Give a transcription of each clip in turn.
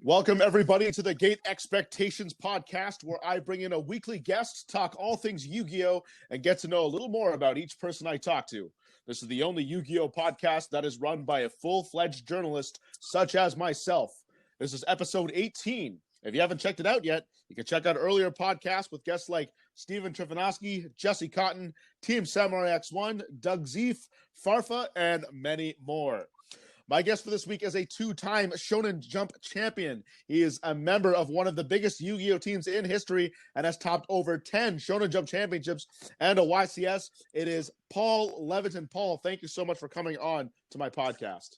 Welcome, everybody, to the Gate Expectations podcast, where I bring in a weekly guest, talk all things Yu-Gi-Oh!, and get to know a little more about each person I talk to. This is the only Yu-Gi-Oh! Podcast that is run by a full-fledged journalist such as myself. This is episode 18. If you haven't checked it out yet, you can check out earlier podcasts with guests like Steven Trifanowski, Jesse Cotton, Team Samurai X1, Doug Zeef, Farfa, and many more. My guest for this week is a two-time Shonen Jump champion. He is a member of one of the biggest Yu-Gi-Oh! Teams in history and has topped over 10 Shonen Jump championships and a YCS. It is Paul Levitin. Paul, thank you so much for coming on to my podcast.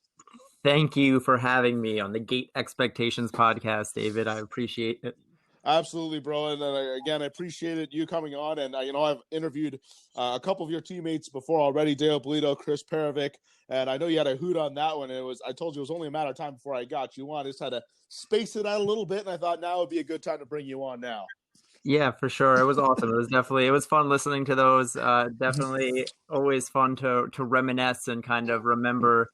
Thank you for having me on the Gate Expectations podcast, David. I appreciate it. Absolutely, bro. And again, I appreciated you coming on. And, I've interviewed a couple of your teammates before already, Dale Polito, Chris Perovic. And I know you had a hoot on that one. I told you it was only a matter of time before I got you on. I just had to space it out a little bit. And I thought now would be a good time to bring you on now. Yeah, for sure. It was awesome. It was fun listening to those. Definitely always fun to reminisce and kind of remember.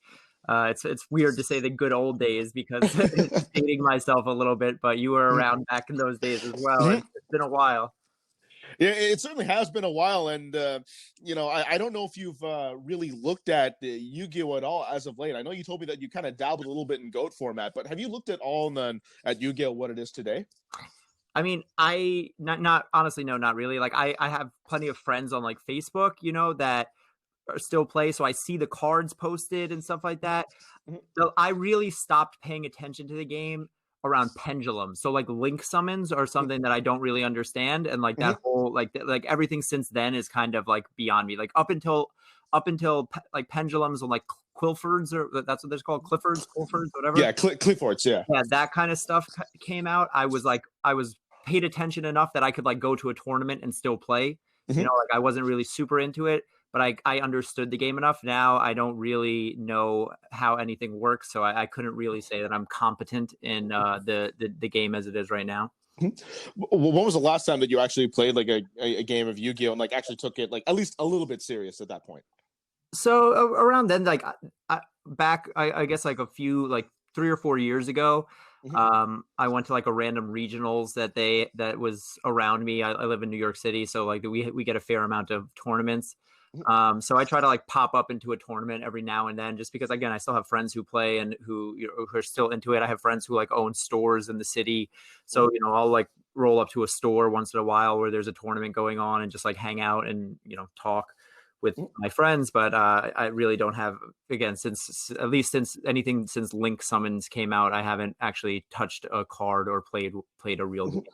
It's weird to say the good old days because it's dating myself a little bit, but you were around back in those days as well. And it's been a while. Yeah, it certainly has been a while. And, I don't know if you've really looked at Yu-Gi-Oh! At all as of late. I know you told me that you kind of dabbled a little bit in GOAT format, but have you looked at all at Yu-Gi-Oh! What it is today? I mean, honestly, no, not really. Like I have plenty of friends on like Facebook, that still play, so I see the cards posted and stuff like that. So I really stopped paying attention to the game around pendulums. So like link summons are something that I don't really understand, and like that whole like everything since then is kind of like beyond me. Like up until like pendulums and like Quilfords, or that's what they're called, Cliffords, whatever. Yeah, Cliffords. Yeah, that kind of stuff came out. I was paid attention enough that I could like go to a tournament and still play. Like I wasn't really super into it, but I understood the game enough. Now I don't really know how anything works, so I couldn't really say that I'm competent in the game as it is right now. When was the last time that you actually played like a game of Yu-Gi-Oh! And like actually took it like at least a little bit serious at that point? So around then, like I guess like a few, like 3 or 4 years ago, I went to like a random regionals that was around me. I live in New York City, so like we get a fair amount of tournaments. So I try to like pop up into a tournament every now and then, just because again, I still have friends who play and who are still into it. I have friends who like own stores in the city. So, I'll like roll up to a store once in a while where there's a tournament going on and just like hang out and, talk with my friends. But I really don't have, again, since Link Summons came out, I haven't actually touched a card or played a real game.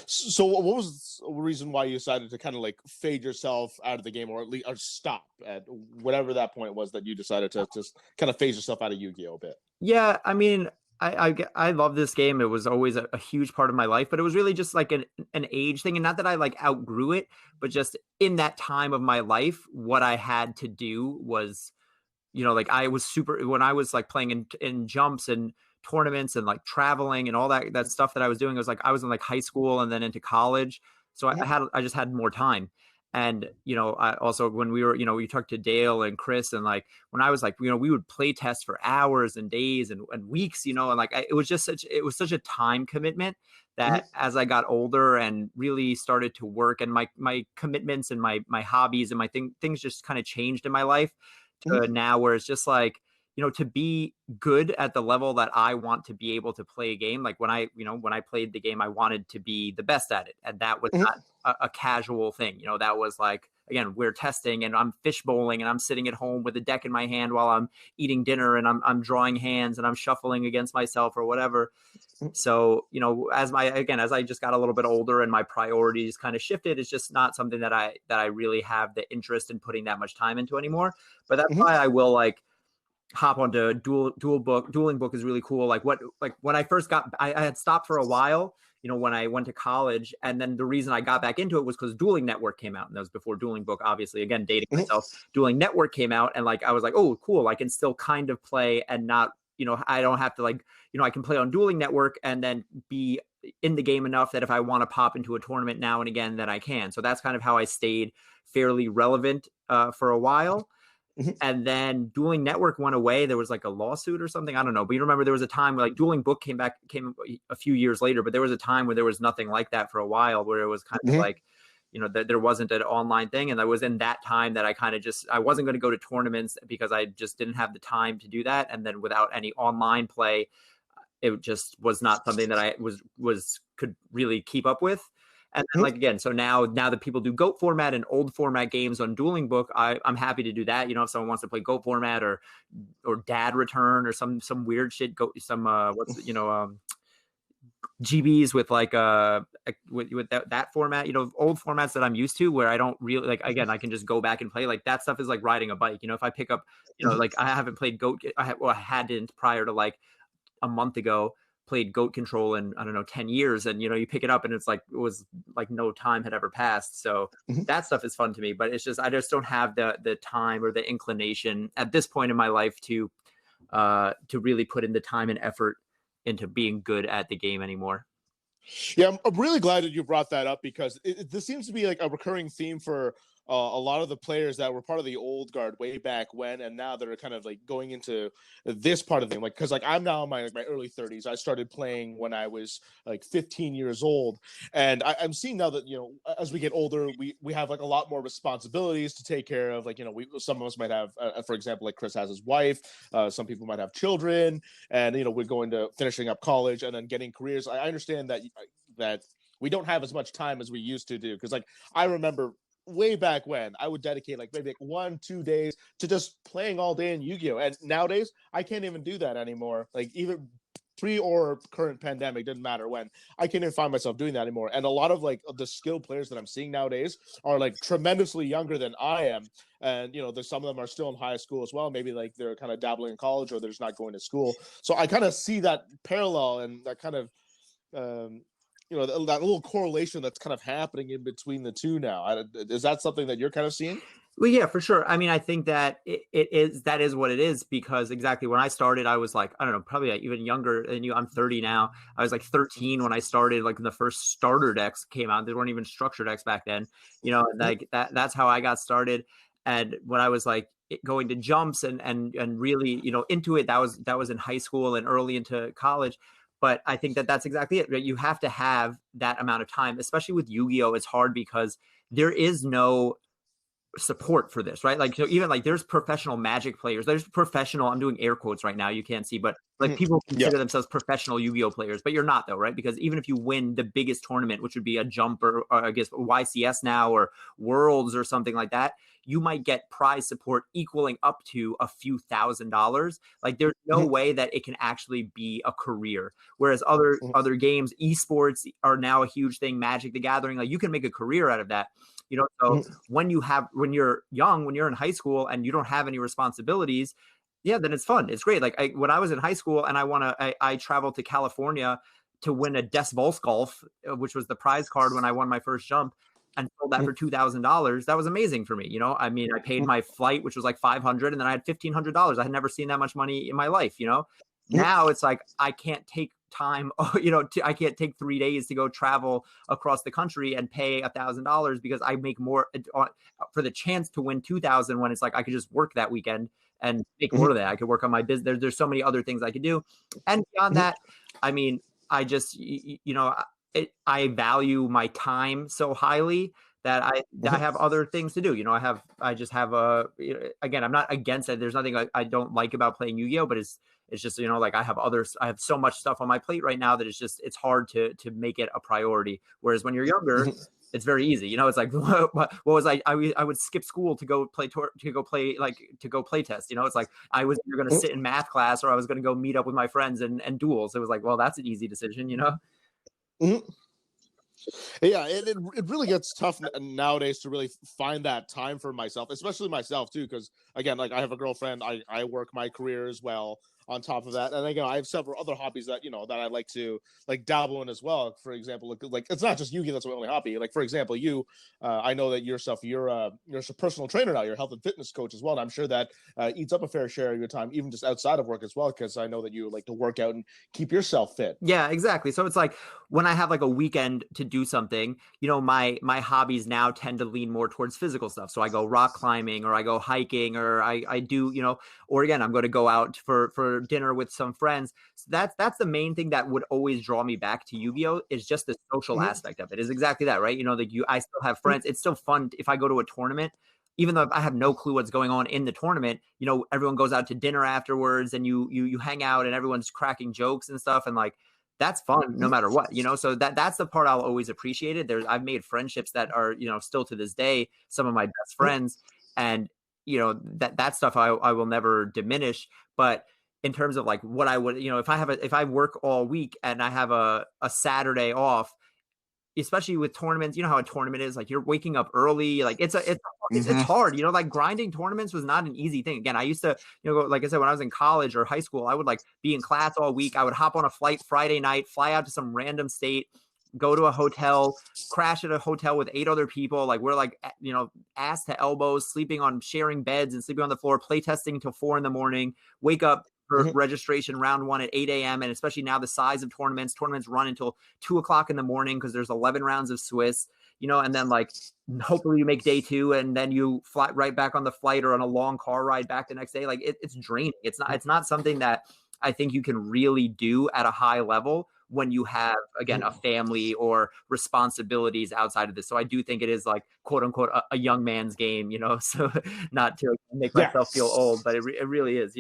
So what was the reason why you decided to kind of like fade yourself out of the game, or at least stop at whatever that point was that you decided to just kind of phase yourself out of Yu-Gi-Oh! A bit? Yeah, I mean, I love this game. It was always a huge part of my life, but it was really just like an age thing. And not that I like outgrew it, but just in that time of my life, what I had to do was, like I was when I was like playing in jumps and tournaments and like traveling and all that stuff that I was doing. I was in like high school and then into college. So I just had more time. And, I also, when we were, we talked to Dale and Chris, and like, when I was like, we would play test for hours and days and weeks, and like, it was such a time commitment that as I got older and really started to work, and my commitments and my hobbies and my things just kind of changed in my life to now, where it's just like, to be good at the level that I want to be able to play a game. Like when I played the game, I wanted to be the best at it. And that was not a casual thing. That was like, again, we're testing and I'm fish bowling and I'm sitting at home with a deck in my hand while I'm eating dinner and I'm drawing hands and I'm shuffling against myself or whatever. So, as I just got a little bit older and my priorities kind of shifted, it's just not something that I really have the interest in putting that much time into anymore. But that's why I will like hop onto dueling book is really cool. Like when I first I had stopped for a while, when I went to college, and then the reason I got back into it was because Dueling Network came out, and that was before Dueling Book, obviously, again, dating myself. Dueling Network came out, and like, I was like, oh, cool. I can still kind of play and not, I don't have to like, I can play on Dueling Network and then be in the game enough that if I want to pop into a tournament now and again, that I can. So that's kind of how I stayed fairly relevant for a while. Mhm. And then Dueling Network went away. There was like a lawsuit or something. I don't know. But you remember there was a time where like Dueling Book came a few years later, but there was a time where there was nothing like that for a while, where it was kind of Mhm. like, there wasn't an online thing. And that was in that time that I kind of I wasn't going to go to tournaments because I just didn't have the time to do that. And then without any online play, it just was not something that I could really keep up with. And then, Mhm. like, again, so now that people do GOAT format and old format games on Dueling Book, I'm happy to do that. If someone wants to play GOAT format or Dad Return or some weird shit, GBs with like with that format, old formats that I'm used to, where I don't really like, again, I can just go back and play. Like that stuff is like riding a bike. If I pick up, like I haven't played GOAT, I hadn't prior to like a month ago, played GOAT Control in, I don't know, 10 years. And, you pick it up and it's like, it was like no time had ever passed. So Mhm. that stuff is fun to me, but it's just, I just don't have the time or the inclination at this point in my life to really put in the time and effort into being good at the game anymore. Yeah, I'm really glad that you brought that up, because this seems to be like a recurring theme for a lot of the players that were part of the old guard way back when, and now that are kind of like going into this part of the thing. Like, because like I'm now in my early 30s. I started playing when I was like 15 years old, and I'm seeing now that as we get older, we have like a lot more responsibilities to take care of. Like some of us might have, for example, like Chris has his wife. Some people might have children, and we're going to finishing up college and then getting careers. I understand that we don't have as much time as we used to do, because like I remember way back when I would dedicate like maybe like 1-2 days to just playing all day in Yu-Gi-Oh, and nowadays I can't even do that anymore. Like even pre or current pandemic, didn't matter when, I can't even find myself doing that anymore. And a lot of like the skilled players that I'm seeing nowadays are like tremendously younger than I am, and there's some of them are still in high school as well. Maybe like they're kind of dabbling in college, or they're just not going to school. So I kind of see that parallel and that kind of um, that little correlation that's kind of happening in between the two now. Is that something that you're kind of seeing? Well, yeah, for sure. I mean, I think that that is what it is, because exactly when I started, I was like, I don't know, probably like even younger than you. I'm 30 now. I was like 13 when I started, like when the first starter decks came out. There weren't even structure decks back then, like that's how I got started. And when I was like going to jumps and really, into it, that was in high school and early into college. But I think that that's exactly it, right? You have to have that amount of time, especially with Yu-Gi-Oh! It's hard because there is no support for this, right? Like, so even like there's professional Magic players, there's professional, I'm doing air quotes right now, you can't see, but like people Yeah. consider themselves professional Yu-Gi-Oh players, but you're not though, right? Because even if you win the biggest tournament, which would be a jump or I guess YCS now or Worlds or something like that, you might get prize support equaling up to a few $1,000s. Like there's no way that it can actually be a career. Whereas other games, esports are now a huge thing. Magic the Gathering, like you can make a career out of that. So when you're young, when you're in high school and you don't have any responsibilities, yeah, then it's fun. It's great. Like when I was in high school and I traveled to California to win a Des Golf, which was the prize card when I won my first jump, and sold that for $2,000. That was amazing for me. I mean, I paid my flight, which was like $500, and then I had $1,500. I had never seen that much money in my life. Now it's like I can't take time, I can't take 3 days to go travel across the country and pay $1,000 because I make more for the chance to win 2,000 when it's like I could just work that weekend and make more of that. I could work on my business. There's so many other things I could do. And beyond that, I mean, I just, I value my time so highly that I have other things to do. I just have again, I'm not against it. There's nothing I don't like about playing Yu-Gi-Oh, but it's just, like I have so much stuff on my plate right now that it's hard to make it a priority. Whereas when you're younger, it's very easy. It's like, what was I would skip school to go play test. It's like I was either going to sit in math class or I was going to go meet up with my friends and duels. It was like, well, that's an easy decision, Yeah, it really gets tough nowadays to really find that time for myself, especially myself too, because again, like I have a girlfriend, I work my career as well. on top of that. And again, I have several other hobbies that, that I like to like dabble in as well. For example, like it's not just Yu-Gi-Oh! That's my only hobby. Like, for example, I know that you're a personal trainer now, you're a health and fitness coach as well. And I'm sure that eats up a fair share of your time, even just outside of work as well, because I know that you like to work out and keep yourself fit. Yeah, exactly. So it's like when I have like a weekend to do something, my hobbies now tend to lean more towards physical stuff. So I go rock climbing, or I go hiking, or I do, or again, I'm going to go out for dinner with some friends. So that's the main thing that would always draw me back to Yu-Gi-Oh! Is just the social aspect of it. Is exactly that, right? I still have friends. It's still fun if I go to a tournament. Even though I have no clue what's going on in the tournament, everyone goes out to dinner afterwards, and you hang out, and everyone's cracking jokes and stuff, and like that's fun no matter what, so that's the part I'll always appreciate it. I've made friendships that are, still to this day, some of my best friends, and that stuff I will never diminish. But in terms of like what I would, if I work all week and I have a Saturday off, especially with tournaments, how a tournament is, like you're waking up early, like it's hard, like grinding tournaments was not an easy thing. Again, I used to, like I said, when I was in college or high school, I would like be in class all week. I would hop on a flight Friday night, fly out to some random state, go to a hotel, crash at a hotel with 8 other people. Like we're like, ass to elbows, sleeping on sharing beds and sleeping on the floor, play testing until 4 a.m, wake up for registration round 1 at 8 a.m. And especially now the size of tournaments run until 2 o'clock in the morning because there's 11 rounds of Swiss, and then like hopefully you make day 2 and then you fly right back on the flight or on a long car ride back the next day. Like it's draining. It's not something that I think you can really do at a high level when you have, again, a family or responsibilities outside of this. So I do think it is like, quote unquote, a young man's game, so not to make myself feel old, but it really is,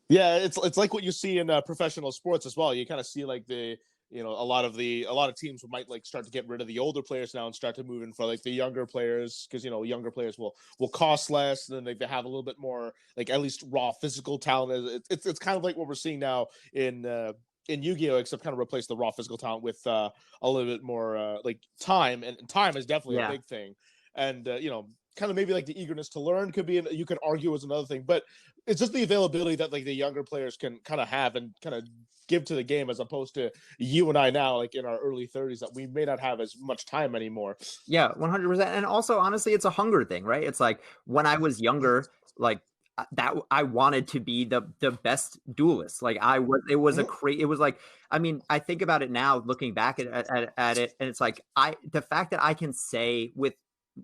Yeah, it's like what you see in professional sports as well. You kind of see like a lot of teams might like start to get rid of the older players now and start to move in for like the younger players, because younger players will cost less, and then they have a little bit more like at least raw physical talent. It's kind of like what we're seeing now in Yu-Gi-Oh, except kind of replace the raw physical talent with a little bit more like time, and time is definitely a big thing. And kind of maybe like the eagerness to learn could be, you could argue, is another thing, but it's just the availability that like the younger players can kind of have and kind of give to the game, as opposed to you and I now, like in our early 30s, that we may not have as much time anymore. Yeah, 100%. And also, honestly, it's a hunger thing, right? It's like when I was younger, like that I wanted to be the best duelist. Like it was like, I mean, I think about it now, looking back at it, and it's like the fact that I can say with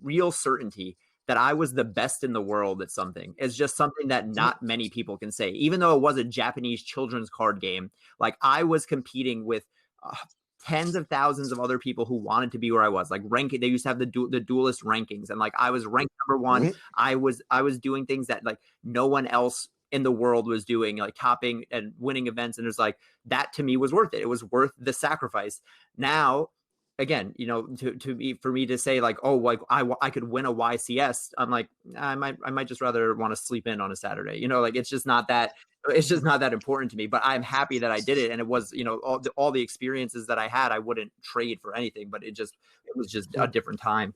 real certainty that I was the best in the world at something is just something that not many people can say. Even though it was a Japanese children's card game, like I was competing with tens of thousands of other people who wanted to be where I was. Like ranking, they used to have the duelist rankings, and like I was ranked number 1. I was doing things that like no one else in the world was doing, like topping and winning events. And it's like, that to me was worth it. It was worth the sacrifice. Now, again, for me to say like, oh, like I could win a YCS, I'm like, I might just rather want to sleep in on a Saturday. Like it's just not that important to me. But I'm happy that I did it, and it was, all the experiences that I had, I wouldn't trade for anything. But it was just a different time.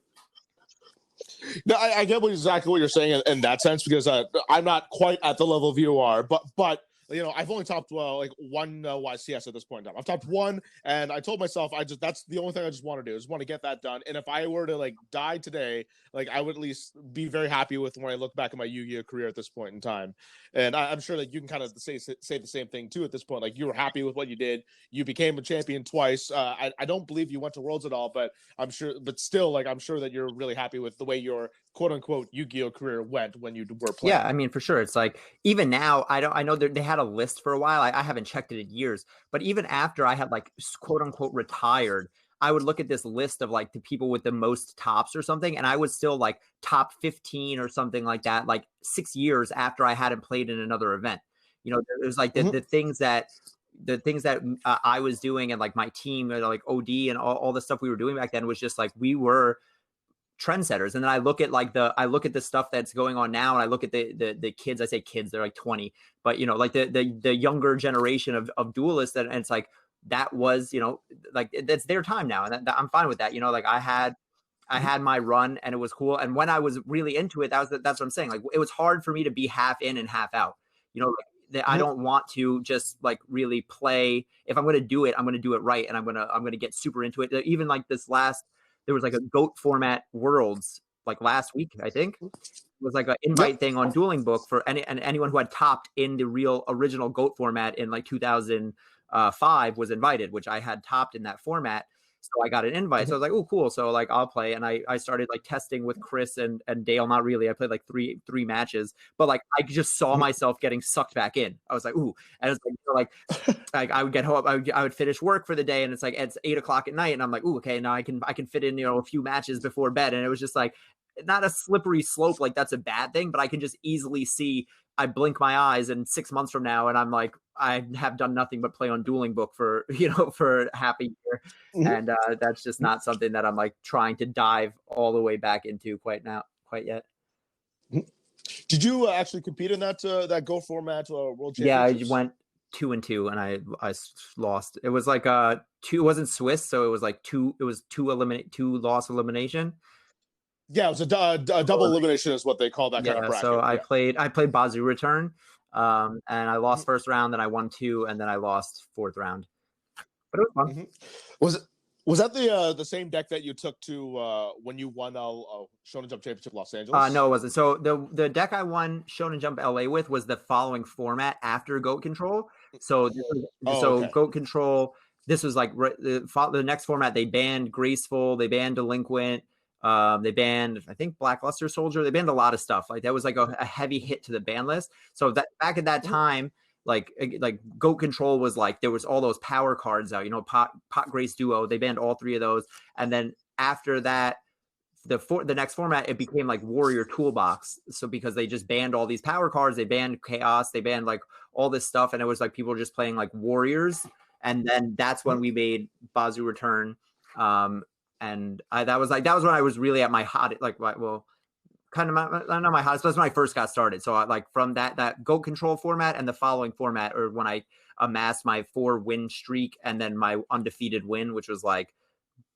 No, I get exactly what you're saying in that sense, because I'm not quite at the level of you are, but I've only topped like one YCS at this point in time. I've topped 1, and I told myself that's the only thing I just want to do, is want to get that done. And if I were to like die today, like I would at least be very happy with when I look back at my Yu-Gi-Oh career at this point in time. And I'm sure that you can kind of say the same thing too at this point. Like you were happy with what you did. You became a champion twice. I don't believe you went to Worlds at all, but I'm sure that you're really happy with the way your quote unquote Yu-Gi-Oh career went when you were playing. Yeah, I mean, for sure. It's like, even now, I know they had a list for a while. I haven't checked it in years, but even after I had like quote unquote retired, I would look at this list of like the people with the most tops or something, and I was still like top 15 or something like that, like 6 years after I hadn't played in another event. It was like the things that I was doing, and like my team, like OD and all the stuff we were doing back then, was just like we were trendsetters. And then I look at the stuff that's going on now, and I look at the kids. I say kids, they're like 20, but like the younger generation of duelists, and it's like that was like that's their time now, and I'm fine with that. Like I had my run, and it was cool. And when I was really into it, that's what I'm saying. Like it was hard for me to be half in and half out. that I don't want to just like really play. If I'm going to do it, I'm going to do it right. And I'm going to get super into it. Even like there was like a GOAT format Worlds like last week, I think. It was like an invite thing on Dueling Book for anyone who had topped in the real original GOAT format in like 2005 was invited, which I had topped in that format. So I got an invite. So I was like, oh, cool. So like I'll play. And I started like testing with Chris and Dale. Not really. I played like three matches, but like I just saw myself getting sucked back in. I was like, ooh. And it's like I would get home, I would finish work for the day, and it's like it's 8 o'clock at night, and I'm like, ooh, okay, now I can fit in, a few matches before bed. And it was just like not a slippery slope, like that's a bad thing, but I can just easily see I blink my eyes and 6 months from now, and I'm like, I have done nothing but play on Dueling Book for half a year. And that's just not something that I'm like trying to dive all the way back into quite yet. Did you actually compete in that Go format World Championships? Yeah, I went 2-2 and I lost. It was like two. It wasn't Swiss, so it was like two. It was two loss elimination. Yeah, it was a double elimination is what they call that kind of bracket. So I played Bazoo Return, and I lost first round, then I won 2, and then I lost fourth round. But it was fun. Was that the same deck that you took to when you won Shonen Jump Championship Los Angeles? No, it wasn't. So the deck I won Shonen Jump LA with was the following format after Goat Control. So Goat Control. This was like the next format. They banned Graceful. They banned Delinquent. They banned, I think, Blackluster Soldier. They banned a lot of stuff. Like that was like a heavy hit to the ban list. So that back at that time, like Goat Control was like there was all those power cards out. Pot Grace Duo. They banned all 3 of those, and then after that, the next format it became like Warrior Toolbox. So because they just banned all these power cards, they banned Chaos, they banned like all this stuff, and it was like people were just playing like Warriors. And then that's when we made Bazoo Return. And that was when I was really at my hot, kind of not my hottest, but that's when I first got started. So from that Goat Control format and the following format, or when I amassed my 4-win streak and then my undefeated win, which was like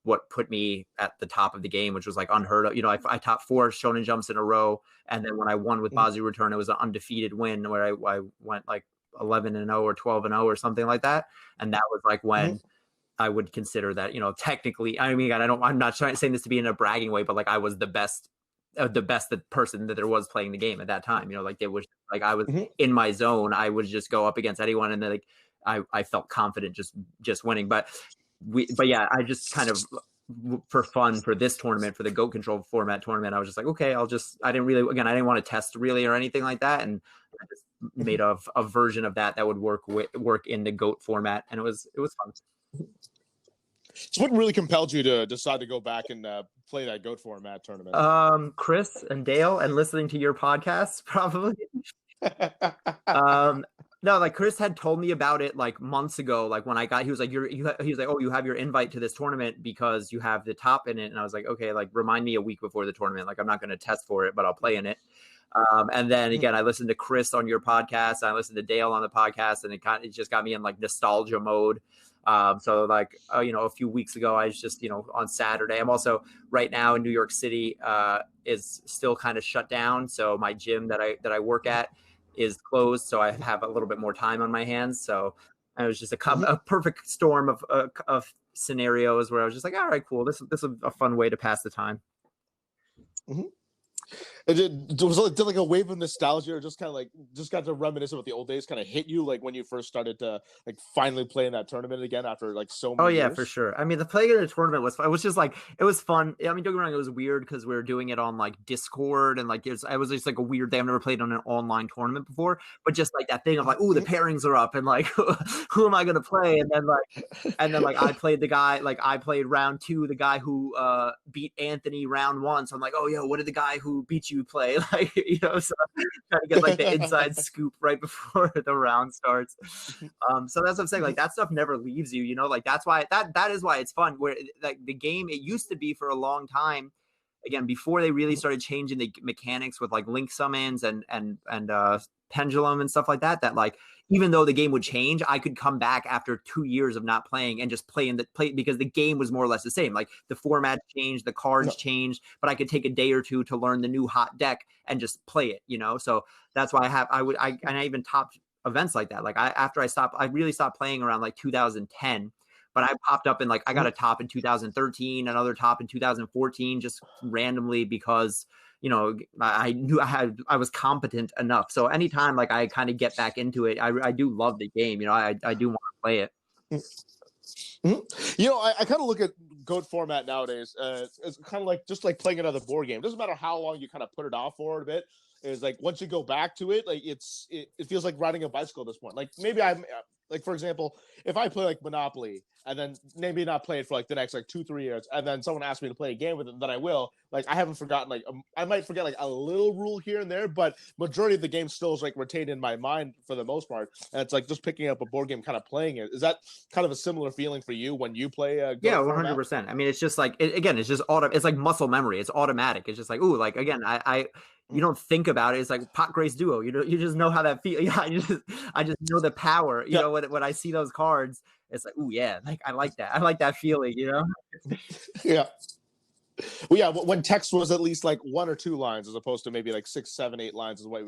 what put me at the top of the game, which was like unheard of. I topped 4 Shonen Jumps in a row. And then when I won with Bazoo Return, it was an undefeated win where I went like 11-0 or 12-0 or something like that. And that was like when I would consider that, technically, I mean, I'm not saying this to be in a bragging way, but like I was the best person that there was playing the game at that time. Like they was like I was in my zone. I would just go up against anyone, and then like I felt confident just winning. But yeah, I just kind of for fun for this tournament, for the Goat Control format tournament, I was just like, okay, I didn't want to test really or anything like that, and I just made a version of that would work in the Goat format, and it was fun. So what really compelled you to decide to go back and play that GOAT format tournament? Chris and Dale, and listening to your podcasts, probably. No, like Chris had told me about it like months ago. Like when he was like, oh, you have your invite to this tournament because you have the top in it. And I was like, okay, like remind me a week before the tournament. Like I'm not going to test for it, but I'll play in it. And then again, I listened to Chris on your podcast. I listened to Dale on the podcast, and it just got me in like nostalgia mode. So like, a few weeks ago, I was just, on Saturday, I'm also right now in New York City, is still kind of shut down. So my gym that I work at is closed. So I have a little bit more time on my hands. So it was just a perfect storm of scenarios where I was just like, all right, cool. This is a fun way to pass the time. Did like a wave of nostalgia, or just got to reminisce about the old days, kind of hit you like when you first started to like finally play in that tournament again after like so many years? For sure. I mean, the playing in the tournament was fun. It was just like, it was fun. I mean, don't get me wrong, it was weird because we were doing it on like Discord, and like it was just like a weird thing. I've never played on an online tournament before, but just like that thing of like, oh, the pairings are up, and like who am I gonna play? And then I played the guy, like I played round 2, the guy who beat Anthony round 1. So I'm like, oh yeah, what did the guy who beat you play? Like, so trying to get like the inside scoop right before the round starts. So that's what I'm saying, like that stuff never leaves you, like that's why that is why it's fun. Where like the game, it used to be for a long time, again, before they really started changing the mechanics with like link summons and pendulum and stuff like that like even though the game would change, I could come back after 2 years of not playing and just play because the game was more or less the same. Like the format changed, the cards changed, but I could take a day or two to learn the new hot deck and just play it, So that's why I even topped events like that. Like I really stopped playing around like 2010. But I popped up in like, I got a top in 2013, another top in 2014, just randomly because, you know, I knew I was competent enough. So anytime like I kind of get back into it, I do love the game. You know, I do want to play it. You know, I kind of look at GOAT format nowadays. It's kind of like just like playing another board game. It doesn't matter how long you kind of put it off for a bit. Is like once you go back to it, like it feels like riding a bicycle at this point. Like maybe I'm like, for example, if I play like Monopoly and then maybe not play it for like the next like 2-3 years, and then someone asks me to play a game with it, then I will. Like I haven't forgotten. Like I might forget like a little rule here and there, but majority of the game still is like retained in my mind for the most part. And it's like just picking up a board game, kind of playing it. Is that kind of a similar feeling for you when you play? Yeah, 100%. I mean, it's just like again, it's just it's like muscle memory. It's automatic. It's just like, ooh, like again, you don't think about it. It's like Pot Grace Duo. You know, you just know how that feels. Yeah, I just know the power. You know, when I see those cards, it's like, ooh, yeah, like I like that. I like that feeling. You know. Yeah. Well, yeah. When text was at least like 1 or 2 lines, as opposed to maybe like 6, 7, 8 lines, is what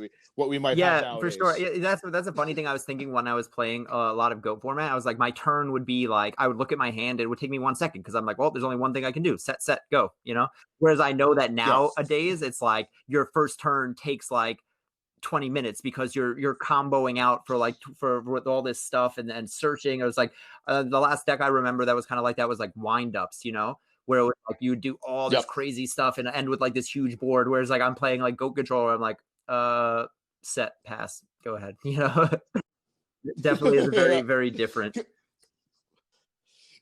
we might have nowadays. For sure. Yeah, that's a funny thing. I was thinking when I was playing a lot of GOAT format. I was like, my turn would be like, I would look at my hand. It would take me 1 second because I'm like, well, there's only one thing I can do: set, go. You know. Whereas I know that nowadays it's like your first turn takes like 20 minutes because you're comboing out for with all this stuff and searching. It was like the last deck I remember that was kind of like that was like wind ups, you know, where it was like you do all this crazy stuff and end with like this huge board. Whereas like I'm playing like GOAT Controller, I'm like set, pass, go ahead, you know. Definitely is very very different.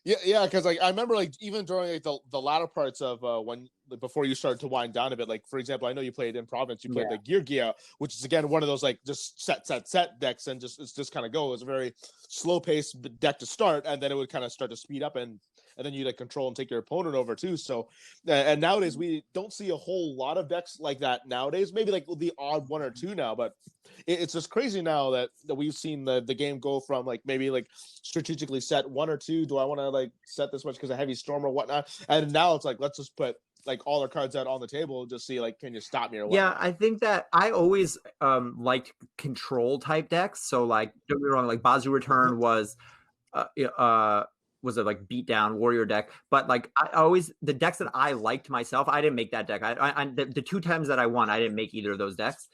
Yeah, because like I remember like even during like the latter parts of when before you started to wind down a bit, like for example, I know you played in Province, you played the Gear, which is again one of those like just set decks and just kind of go. It was a very slow paced deck to start, and then it would kind of start to speed up and then you like control and take your opponent over too. So and nowadays we don't see a whole lot of decks like that nowadays. Maybe like the odd 1 or 2 now, but it's just crazy now that we've seen the game go from like maybe like strategically set 1 or 2. Do I want to like set this much because of heavy storm or whatnot? And now it's like let's just put like all our cards out on the table, just see like can you stop me or what? Yeah, I think that I always liked control type decks. So like don't get me wrong, like Bazu Return was a like beatdown warrior deck, but like I always the decks that I liked myself, I didn't make that deck. The 2 times that I won, I didn't make either of those decks.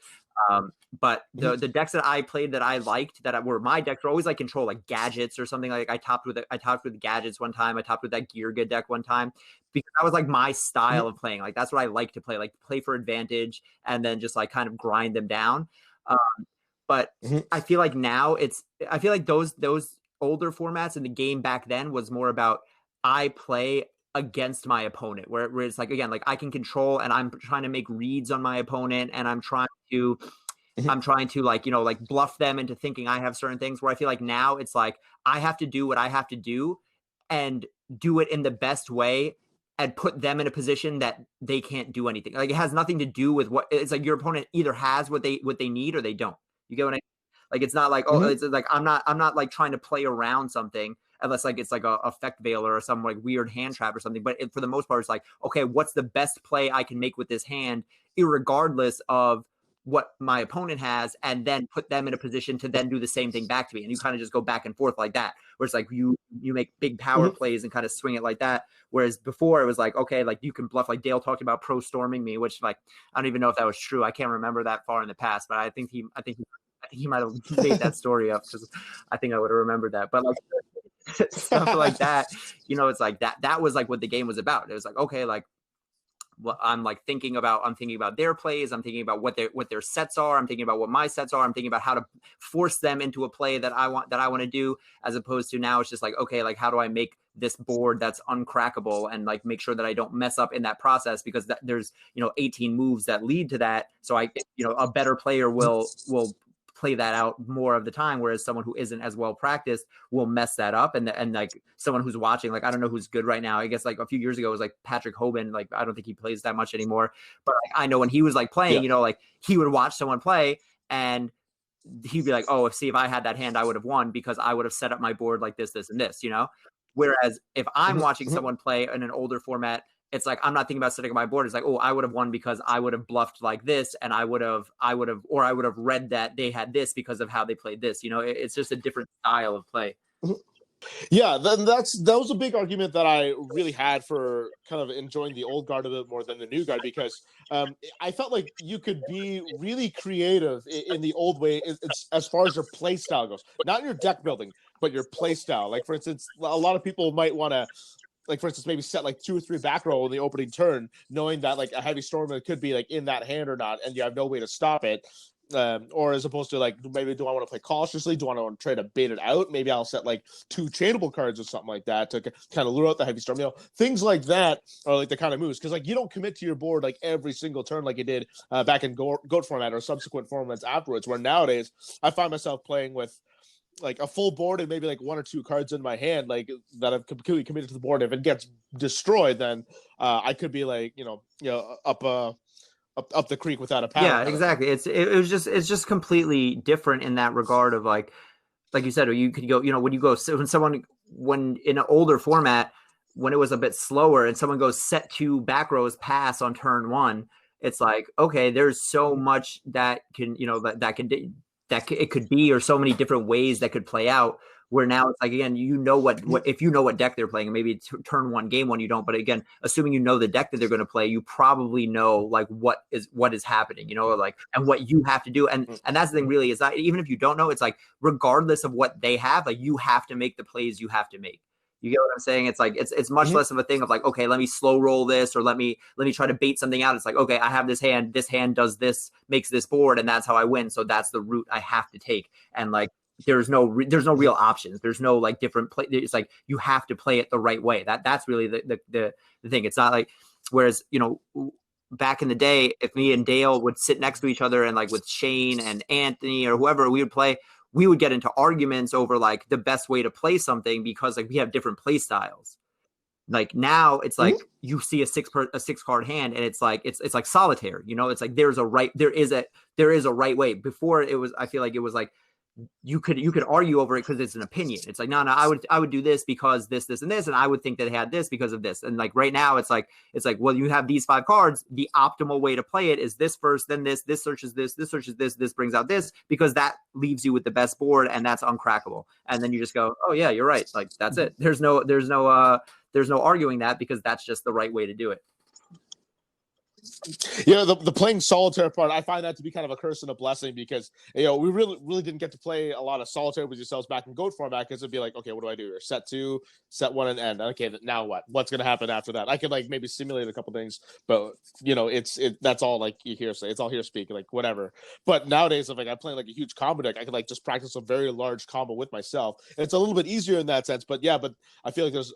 But the decks that I played that I liked that were my decks were always like control, like gadgets or something. Like I topped with gadgets one time. I topped with that Gearga deck one time because that was like my style of playing. Like that's what I like to play, like play for advantage and then just like kind of grind them down. But I feel like now I feel like those older formats in the game back then was more about I play against my opponent, where it's like again like I can control and I'm trying to make reads on my opponent and I'm trying to like, you know, like bluff them into thinking I have certain things, where I feel like now it's like I have to do what I have to do and do it in the best way and put them in a position that they can't do anything. Like it has nothing to do with what it's like your opponent either has what they need or they don't. You get what I mean? Like it's not like it's like I'm not like trying to play around something unless like it's like a effect veiler or some like weird hand trap or something. But for the most part, it's like, okay, what's the best play I can make with this hand, irregardless of what my opponent has, and then put them in a position to then do the same thing back to me. And you kind of just go back and forth like that, where it's like you make big power plays and kind of swing it like that. Whereas before it was like, okay, like you can bluff, like Dale talked about pro storming me, which like, I don't even know if that was true. I can't remember that far in the past, but I think he might have made that story up because I think I would have remembered that. But like stuff like that, you know, it's like that was like what the game was about. It was like, okay, like I'm thinking about their plays. I'm thinking about what their sets are. I'm thinking about what my sets are. I'm thinking about how to force them into a play that I want to do, as opposed to now it's just like, okay, like how do I make this board that's uncrackable and like make sure that I don't mess up in that process, because there's, you know, 18 moves that lead to that. So a better player will play that out more of the time, whereas someone who isn't as well practiced will mess that up. And like someone who's watching, like I don't know who's good right now. I guess like a few years ago it was like Patrick Hoban. Like I don't think he plays that much anymore, but like, I know when he was like playing, you know, like he would watch someone play and he'd be like, oh, if I had that hand, I would have won because I would have set up my board like this, and this, you know. Whereas if I'm watching someone play in an older format it's like, I'm not thinking about setting up my board. It's like, oh, I would have won because I would have bluffed like this. And I would have read that they had this because of how they played this. You know, it's just a different style of play. Yeah, that was a big argument that I really had for kind of enjoying the old guard a bit more than the new guard, because I felt like you could be really creative in the old way as far as your play style goes. Not your deck building, but your play style. Like, for instance, a lot of people might want to, like, for instance, maybe set like 2 or 3 back row in the opening turn, knowing that like a heavy storm could be like in that hand or not, and you have no way to stop it. Or as opposed to like, maybe do I want to play cautiously? Do I want to try to bait it out? Maybe I'll set like 2 chainable cards or something like that to kind of lure out the heavy storm. You know, things like that are like the kind of moves, because like you don't commit to your board like every single turn like you did back in goat format or subsequent formats afterwards. Where nowadays I find myself playing with like a full board and maybe like 1 or 2 cards in my hand, like that I've completely committed to the board. If it gets destroyed, then I could be like, up the creek without a paddle. Yeah, exactly. It's just completely different in that regard of like you said, or you could go, when in an older format, when it was a bit slower and someone goes set 2 back rows pass on turn 1, it's like, okay, there's so much that can, it could be, or so many different ways that could play out. Where now it's like, again, what if you know what deck they're playing, and maybe turn 1, game 1, you don't. But again, assuming you know the deck that they're going to play, you probably know like what is happening, like, and what you have to do. And that's the thing, really, is that even if you don't know, it's like, regardless of what they have, like, you have to make the plays you have to make. You get what I'm saying? It's like, it's much less of a thing of like, okay, let me slow roll this, or let me try to bait something out. It's like, okay, I have this hand does this, makes this board, and that's how I win. So that's the route I have to take. And like, there's no real options. There's no like different play. It's like, you have to play it the right way. That's really the thing. It's not like, whereas, back in the day, if me and Dale would sit next to each other, and like with Shane and Anthony or whoever, we would get into arguments over like the best way to play something, because like we have different play styles. Like now it's like you see a 6 card hand, and it's like like solitaire. It's like there is a right way. Before, I feel like it was like, you could argue over it because it's an opinion. It's like, no, I would do this because this and this, and I would think that they had this because of this. And like right now it's like, well, you have these 5 cards. The optimal way to play it is this first, then this searches this searches this brings out this, because that leaves you with the best board, and that's uncrackable. And then you just go, oh yeah, you're right. Like, that's it. There's no arguing that, because that's just the right way to do it. The playing solitaire part, I find that to be kind of a curse and a blessing, because we really didn't get to play a lot of solitaire with yourselves back in goat format, because it'd be like, okay, what do I do here? Set 2, set 1, and end. Okay, now what's going to happen after that? I could like maybe simulate a couple things, but that's all like you hear say. It's all here speak, like whatever. But nowadays, if like I'm playing like a huge combo deck, I could like just practice a very large combo with myself. And it's a little bit easier in that sense, but I feel like there's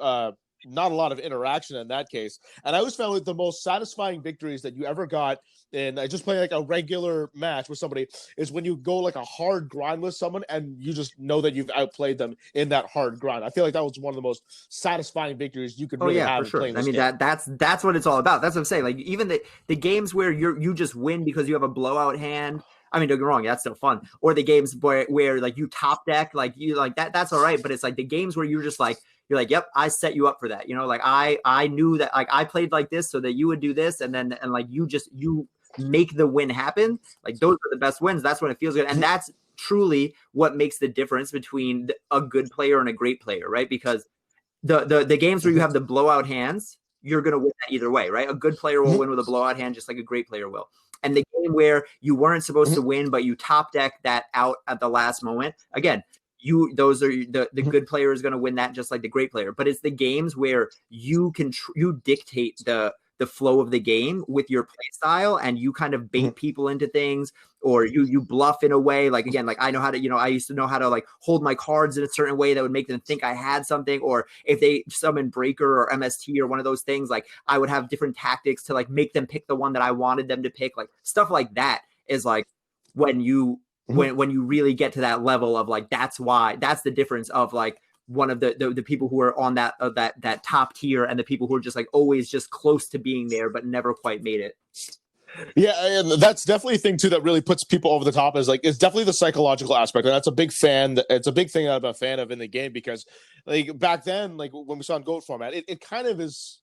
not a lot of interaction in that case. And I always found like the most satisfying victories that you ever got in just playing like a regular match with somebody is when you go like a hard grind with someone, and you just know that you've outplayed them in that hard grind. I feel like that was one of the most satisfying victories you could really have. For sure. Playing this game. That's what it's all about. That's what I'm saying. Like, even the games where you just win because you have a blowout hand. I mean, don't get me wrong, that's still fun. Or the games where like you top deck, like you like that's all right. But it's like the games where you're like, yep, I set you up for that. Like I knew that, like, I played like this so that you would do this, and like you make the win happen. Like, those are the best wins. That's when it feels good. And that's truly what makes the difference between a good player and a great player, right? Because the games where you have the blowout hands, you're going to win that either way, right? A good player will win with a blowout hand, just like a great player will. And the game where you weren't supposed to win, but you top deck that out at the last moment, again, those are the good player is going to win that, just like the great player. But it's the games where you can you dictate the flow of the game with your play style, and you kind of bait people into things, or you bluff in a way. Like, again, like I know how to, I used to know how to like hold my cards in a certain way that would make them think I had something. Or if they summon Breaker or MST or one of those things, like I would have different tactics to like make them pick the one that I wanted them to pick. Like, stuff like that is like when you really get to that level of like, that's the difference of like one of the people who are on that top tier, and the people who are just like always just close to being there but never quite made it. Yeah, and that's definitely a thing too that really puts people over the top, is like, it's definitely the psychological aspect. And that's a big fan. It's a big thing I'm a fan of in the game, because like back then, like when we saw in GOAT format, it kind of is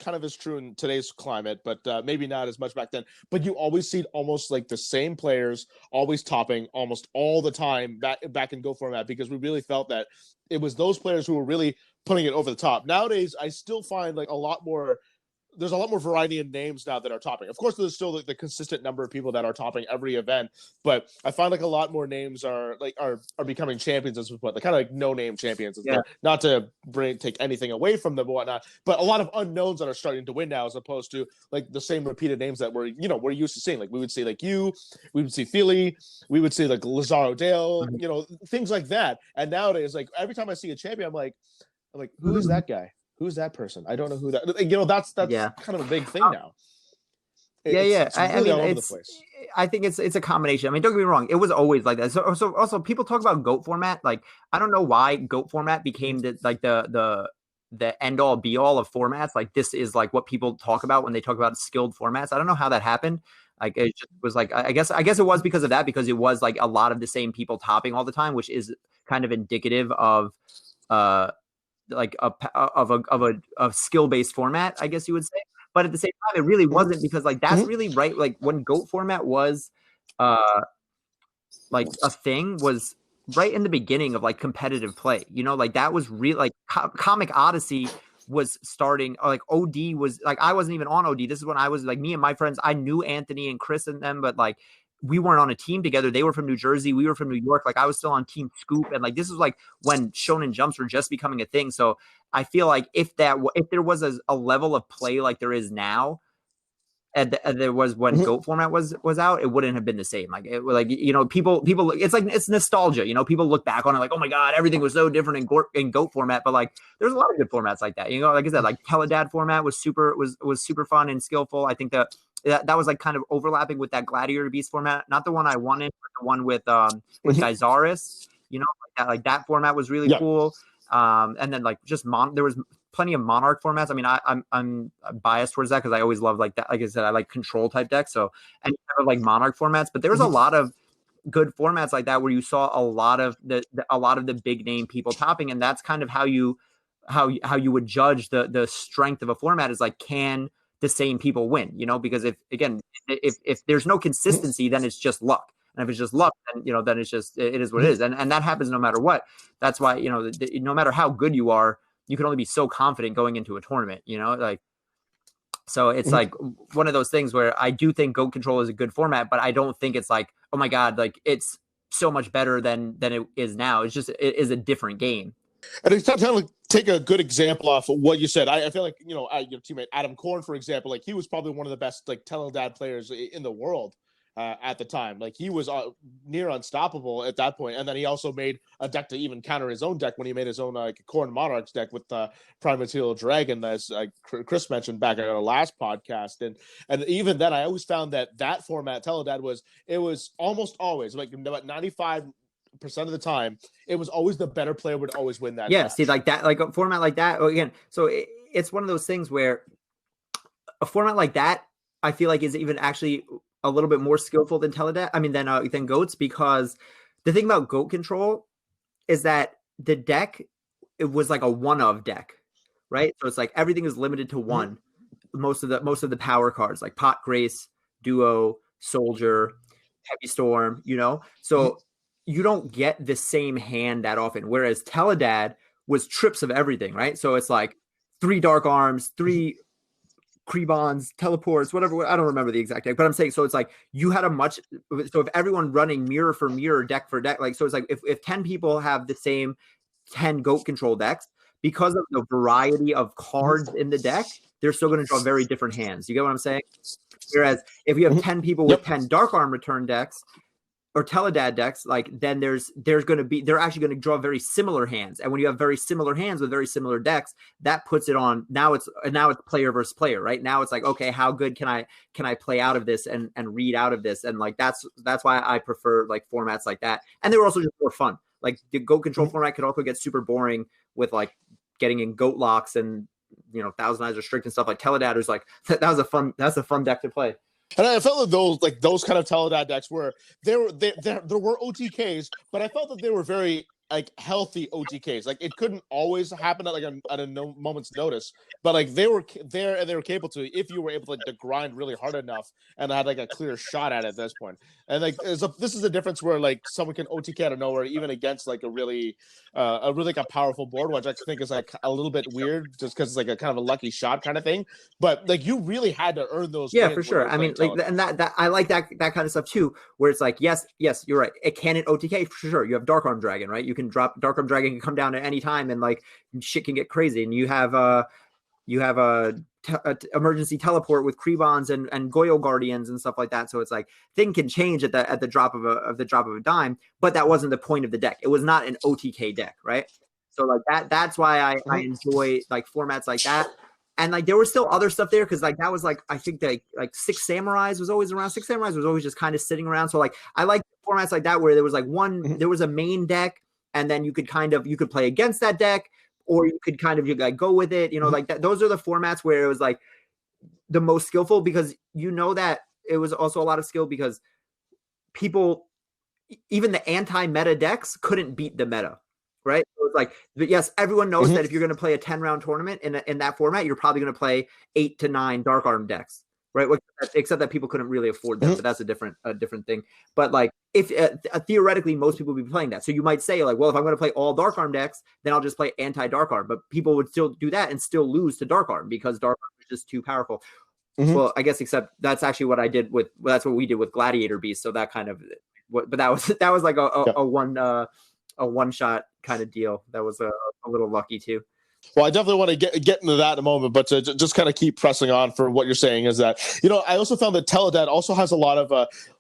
kind of is true in today's climate, but maybe not as much back then. But you always see almost like the same players always topping almost all the time back in Go format, because we really felt that it was those players who were really putting it over the top. Nowadays, I still find like there's a lot more variety in names now that are topping. Of course, there's still the consistent number of people that are topping every event, but I find like a lot more names are becoming champions at this point. They're kind of like no-name champions. Yeah. Not to take anything away from them or whatnot, but a lot of unknowns that are starting to win now, as opposed to like the same repeated names that we're used to seeing. Like we would see like we would see Feely, we would see like Lazaro Dale, things like that. And nowadays, like every time I see a champion, I'm like, who is that guy? Who's that person? I don't know who that. That's kind of a big thing now. It's really all over the place. I think it's a combination. I mean, don't get me wrong, it was always like that. So also people talk about GOAT format. Like I don't know why GOAT format became the end all be all of formats. Like this is like what people talk about when they talk about skilled formats. I don't know how that happened. Like it just was like I guess it was because of that, because it was like a lot of the same people topping all the time, which is kind of indicative of like a skill-based format, I guess you would say. But at the same time, it really wasn't, because like that's really right. Like when GOAT format was like a thing was right in the beginning of like competitive play, like that was real. Like Comic Odyssey was starting, like OD was like, I wasn't even on OD. This is when I was like, me and my friends, I knew Anthony and Chris and them, but like we weren't on a team together. They were from New Jersey. We were from New York. Like I was still on Team Scoop. And like, this is like when Shonen Jumps were just becoming a thing. So I feel like if there was a level of play like there is now, and there was when GOAT format was out, it wouldn't have been the same. Like people, it's nostalgia. People look back on it like, oh my God, everything was so different in GOAT format. But like, there's a lot of good formats like that. Like I said, like TeleDAD format was super fun and skillful. I think that was like kind of overlapping with that Gladiator Beast format, not the one I wanted, but the one with Gyzaris. Like that format was really cool. And then like just there was plenty of Monarch formats. I mean, I'm biased towards that because I always love like that. Like I said, I like control type decks. So and like Monarch formats, but there was a lot of good formats like that where you saw a lot of the big name people topping, and that's kind of how you would judge the strength of a format, is like, can the same people win? Because if there's no consistency, then it's just luck. And if it's just luck, then then it is what it is, and that happens no matter what. That's why no matter how good you are, you can only be so confident going into a tournament. Like so it's like one of those things where I do think GOAT Control is a good format, but I don't think it's like, oh my God, like it's so much better than it is now. It is a different game. And it's kind of like take a good example off of what you said. I feel like your teammate Adam Korn, for example, like he was probably one of the best like tele-dad players in the world. At the time, like he was near unstoppable at that point, and then he also made a deck to even counter his own deck when he made his own Corn Monarchs deck with Primeval Dragon, as Chris mentioned back at our last podcast. And even then, I always found that format tele-dad was almost always like about 95% of the time, it was always the better player would always win that. Yeah, match. See, like that, like a format like that again. So it's one of those things where a format like that, I feel like, is even actually a little bit more skillful than tele-dad. I mean, than GOATs, because the thing about GOAT Control is that the deck, it was like a one-of deck, right? So it's like everything is limited to one. Most of the power cards, like Pot Grace, Duo, Soldier, Heavy Storm, So you don't get the same hand that often. Whereas tele-dad was trips of everything, right? So it's like 3 Dark Arms, 3 Krebons, teleports, whatever. I don't remember the exact deck, but I'm saying, so it's like you had so if everyone running mirror for mirror, deck for deck, like, so it's like if 10 people have the same 10 GOAT Control decks, because of the variety of cards in the deck, they're still going to draw very different hands. You get what I'm saying? Whereas if you have 10 people with 10 Dark Arm return decks or tele-dad decks, like then they're actually going to draw very similar hands. And when you have very similar hands with very similar decks, that puts it on, now it's player versus player, right? Now it's like, okay, how good can I play out of this and read out of this? And like, that's why I prefer like formats like that. And they were also just more fun. Like the GOAT Control format could also get super boring with like getting in GOAT locks and, Thousand Eyes Restrict and stuff. Like tele-dad was like, that's a fun deck to play. And I felt that those kind of tele-dad decks there were OTKs, but I felt that they were very like healthy OTKs. Like it couldn't always happen at a no moment's notice, but like they were there and they were capable to if you were able to grind really hard enough and had like a clear shot at it at this point. And like this is a difference where like someone can OTK out of nowhere even against like a really like a powerful board, which I think is like a little bit weird just because it's like a kind of a lucky shot kind of thing. But like you really had to earn those. Yeah, for sure. I mean, like, and that I like that kind of stuff too, where it's like, yes, you're right. It can it OTK for sure. You have Dark Arm Dragon, right? You can drop Dark Arm Dragon, can come down at any time, and like shit can get crazy. And you have a emergency teleport with Krebons and Goyo Guardians and stuff like that. So it's like thing can change at the drop of a dime. But that wasn't the point of the deck. It was not an OTK deck, right? So like that's why I enjoy like formats like that. And like there was still other stuff there because like that was like I think that like Six Samurais was always around. Six Samurais was always just kind of sitting around. So like I like formats like that where there was like there was a main deck and then you could play against that deck or you could kind of like go with it. You know, like that. Those are the formats where it was like the most skillful because you know that it was also a lot of skill because people, even the anti-meta decks couldn't beat the meta. Right. So it's like, yes, everyone knows that if you're going to play a 10-round tournament in that format, you're probably going to play 8 to 9 Dark Arm decks. Right. Except that people couldn't really afford them. But that's a different thing. But like if theoretically, most people would be playing that. So you might say like, well, if I'm going to play all Dark Arm decks, then I'll just play anti-Dark Arm. But people would still do that and still lose to Dark Arm because Dark Arm is just too powerful. Well, I guess except that's actually what I did that's what we did with Gladiator Beast. So that kind of but that was like a one-shot kind of deal. That was a little lucky too. Well, I definitely want to get into that in a moment, but to just kind of keep pressing on for what you're saying is that, you know, I also found that TeleDAD also has a lot of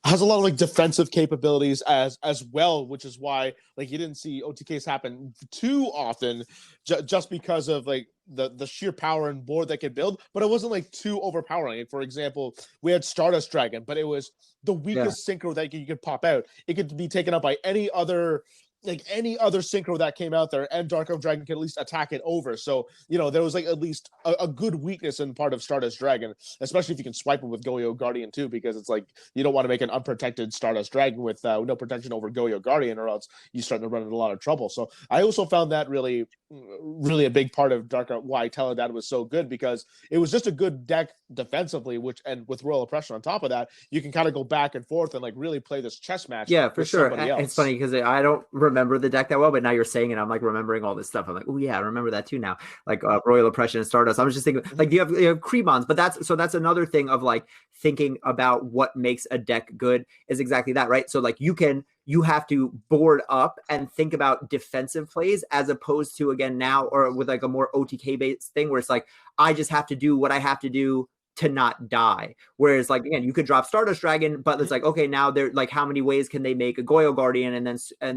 like defensive capabilities as well, which is why like you didn't see OTKs happen too often just because of like the sheer power and board they could build, but it wasn't like too overpowering. Like, for example, we had Stardust Dragon, but it was the weakest synchro that you could pop out. It could be taken up by any other synchro that came out there, and Dark Arm Dragon can at least attack it over. So, you know, there was like at least a good weakness in part of Stardust Dragon, especially if you can swipe it with Goyo Guardian too, because it's like you don't want to make an unprotected Stardust Dragon with no protection over Goyo Guardian, or else you start to run into a lot of trouble. So I also found that really a big part of why TeleDAD was so good, because it was just a good deck defensively, and with Royal Oppression on top of that, you can kind of go back and forth and like really play this chess match. Yeah, for sure. It's funny because I don't remember the deck that well, but now you're saying it, I'm like remembering all this stuff. I'm like, oh yeah, I remember that too now. Like Royal Oppression and Stardust. I was just thinking like you have Krebons, but that's another thing of like thinking about what makes a deck good is exactly that, right? So like you have to board up and think about defensive plays as opposed to again now or with like a more OTK based thing where it's like I just have to do what I have to do to not die. Whereas like again, you could drop Stardust Dragon, but it's like okay, now they're like how many ways can they make a Goyo Guardian and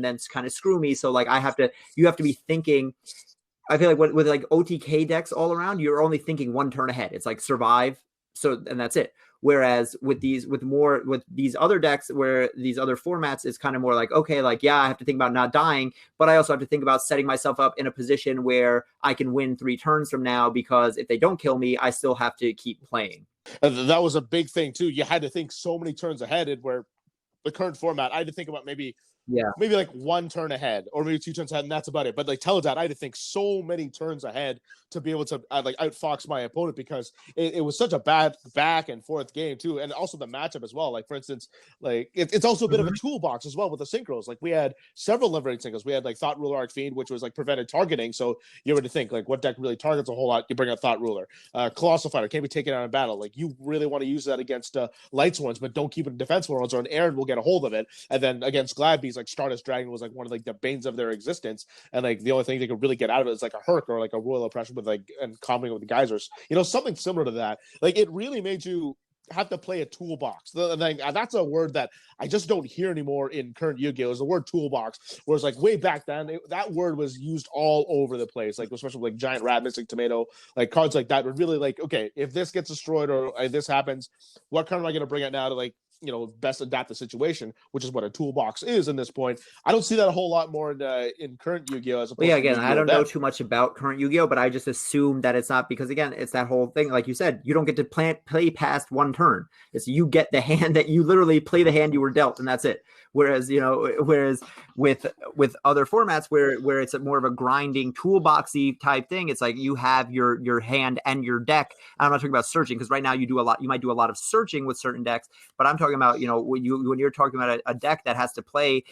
then kind of screw me? So like you have to be thinking. I feel like with like OTK decks all around, you're only thinking one turn ahead. It's like survive, and that's it. Whereas with these other decks where these other formats is kind of more like, okay, like, yeah, I have to think about not dying, but I also have to think about setting myself up in a position where I can win 3 turns from now, because if they don't kill me, I still have to keep playing. And that was a big thing too. You had to think so many turns ahead, where the current format, I had to think about maybe like 1 turn ahead or maybe 2 turns ahead, and that's about it. But like TeleDAD, I had to think so many turns ahead to be able to like outfox my opponent, because it was such a bad back and forth game too, and also the matchup as well. Like for instance, like it's also a bit of a toolbox as well with the synchros. Like we had several liberating synchros. We had like Thought Ruler Archfiend, which was like prevented targeting. So you were to think like what deck really targets a whole lot. You bring out Thought Ruler, Colossal Fighter can't be taken out in battle. Like you really want to use that against Lights ones, but don't keep it in defensive ones, or an Aaron will get a hold of it. And then against Glad Bees, like Stardust Dragon was like one of like the banes of their existence, and like the only thing they could really get out of it is like a Herc or like a Royal Oppression with like and combining with the geysers, you know, something similar to that. Like it really made you have to play a toolbox. That's a word that I just don't hear anymore in current Yu-Gi-Oh! Is the word toolbox. Whereas like way back then, that word was used all over the place. Like especially like Giant Rat, Mystic Tomato, like cards like that were really like, okay, if this gets destroyed or this happens, what card am I going to bring out now to like best adapt the situation, which is what a toolbox is in this point. I don't see that a whole lot more in current Yu-Gi-Oh! As opposed yeah, to again, Yu-Gi-Oh! I don't know too much about current Yu-Gi-Oh, but I just assume that it's not, because again, it's that whole thing, like you said, you don't get to play past one turn. It's you get the hand that you literally play the hand you were dealt, and that's it. Whereas with other formats where it's more of a grinding toolboxy type thing, it's like you have your hand and your deck. I'm not talking about searching, because right now you might do a lot of searching with certain decks, but I'm talking about when you're talking about a deck that has to play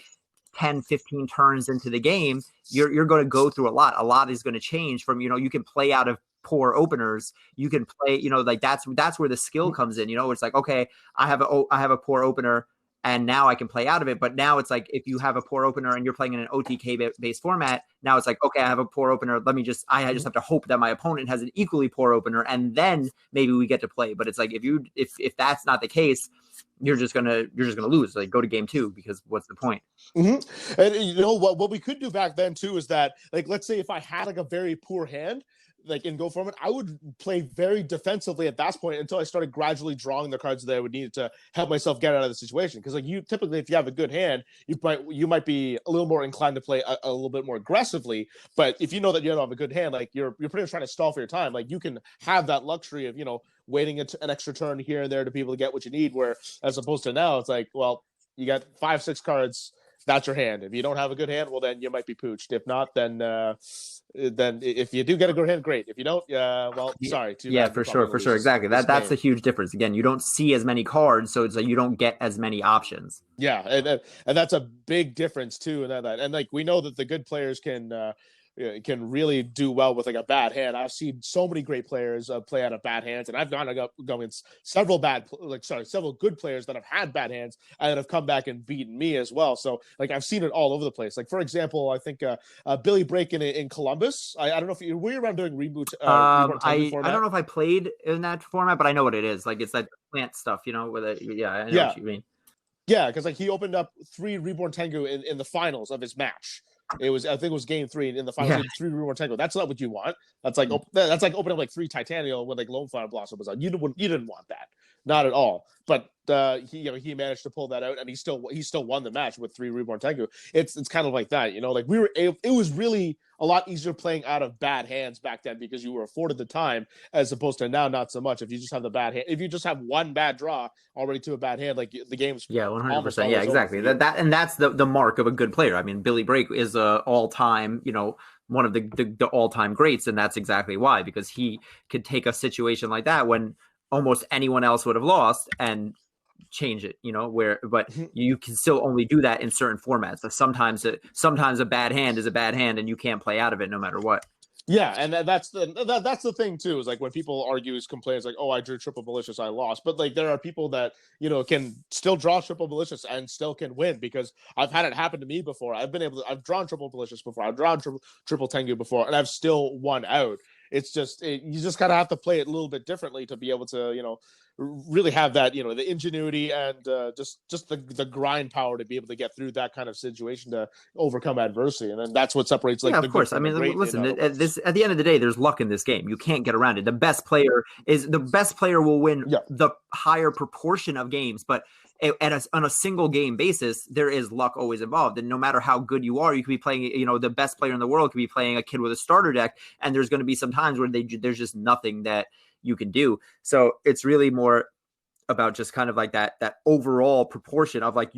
10, 15 turns into the game, you're going to go through a lot. A lot is going to change from, you can play out of poor openers. You can play, like that's where the skill comes in. It's like, okay, I have a poor opener and now I can play out of it. But now it's like, if you have a poor opener and you're playing in an OTK based format, now it's like, okay, I have a poor opener. I just have to hope that my opponent has an equally poor opener, and then maybe we get to play. But it's like, if that's not the case, you're just gonna lose. Like, go to game 2, because what's the point? Mm-hmm. And what we could do back then too is that, like, let's say if I had like a very poor hand, like in Go Format, I would play very defensively at that point until I started gradually drawing the cards that I would need to help myself get out of the situation. Because like, you typically, if you have a good hand, you might be a little more inclined to play a little bit more aggressively. But if you know that you don't have a good hand, like you're pretty much trying to stall for your time. Like, you can have that luxury of waiting an extra turn here and there to be able to get what you need. Where as opposed to now, it's like, well, you got 5-6 cards. That's your hand. If you don't have a good hand, well, then you might be pooched. If not, then if you do get a good hand, great. If you don't, well, sorry. Yeah, for sure. Exactly. That's a huge difference. Again, you don't see as many cards, so it's like you don't get as many options. Yeah, and that's a big difference too. And like, we know that the good players can really do well with like a bad hand. I've seen so many great players play out of bad hands, and I've gone against several good players that have had bad hands and that have come back and beaten me as well. So like, I've seen it all over the place. Like, for example, I think Billy Brake in Columbus. I don't know if were you around doing reboot. I don't know if I played in that format, but I know what it is. Like, it's that plant stuff, I know what you mean. Yeah, because like, he opened up 3 Reborn Tengu in the finals of his match. I think it was game 3 in the finals. Yeah. 3 Reborn Tengu. That's not what you want. That's like opening up like 3 Titanial when like Lone Fire Blossom was on. You didn't want that, not at all. But he managed to pull that out, and he still won the match with 3 Reborn Tengu. It's kind of like that, like it was really a lot easier playing out of bad hands back then, because you were afforded the time, as opposed to now, not so much. If you just have the bad hand, if you just have one bad draw already to a bad hand, like, the game's 100%. Yeah, exactly. That's the mark of a good player. I mean, Billy Brake is a all-time, one of the all-time greats, and that's exactly why, because he could take a situation like that when almost anyone else would have lost and change it, but you can still only do that in certain formats. So sometimes a bad hand is a bad hand, and you can't play out of it no matter what. Yeah, and that's the thing too, is like, when people complain, it's like, oh, I drew triple malicious, I lost. But like, there are people that can still draw triple malicious and still can win, because I've had it happen to me before. I've drawn triple malicious before, I've drawn triple Tengu before, and I've still won out. It's just you just gotta have to play it a little bit differently to be able to really have that the ingenuity and just the grind power to be able to get through that kind of situation to overcome adversity. And then that's what separates, like, of course. I mean, listen, at the end of the day, there's luck in this game. You can't get around it. The best player will win the higher proportion of games, but on a single game basis, there is luck always involved. And no matter how good you are, you could be playing, the best player in the world could be playing a kid with a starter deck, and there's going to be some times where there's just nothing that you can do. So it's really more about just kind of like that overall proportion of, like,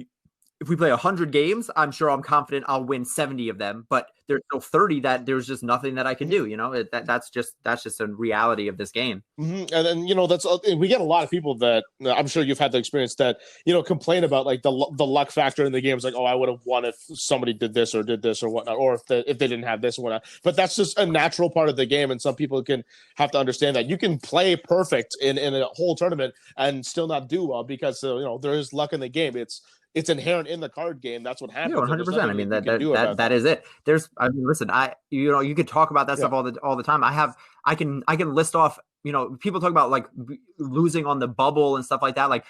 if we play 100 games, I'm sure I'm confident I'll win 70 of them, but there's still 30 that there's just nothing that I can do. That's just a reality of this game. Mm-hmm. And then, we get a lot of people that I'm sure you've had the experience that, complain about, like, the luck factor in the game. It's like, oh, I would have won if somebody did this or whatnot, or if they didn't have this or whatnot. But that's just a natural part of the game. And some people can have to understand that you can play perfect in a whole tournament and still not do well, because, there is luck in the game. It's inherent in the card game. That's what happens. 100%. I mean, that is it. Listen, you could talk about that stuff all the time. I can list off, people talk about, like, losing on the bubble and stuff like that. Like,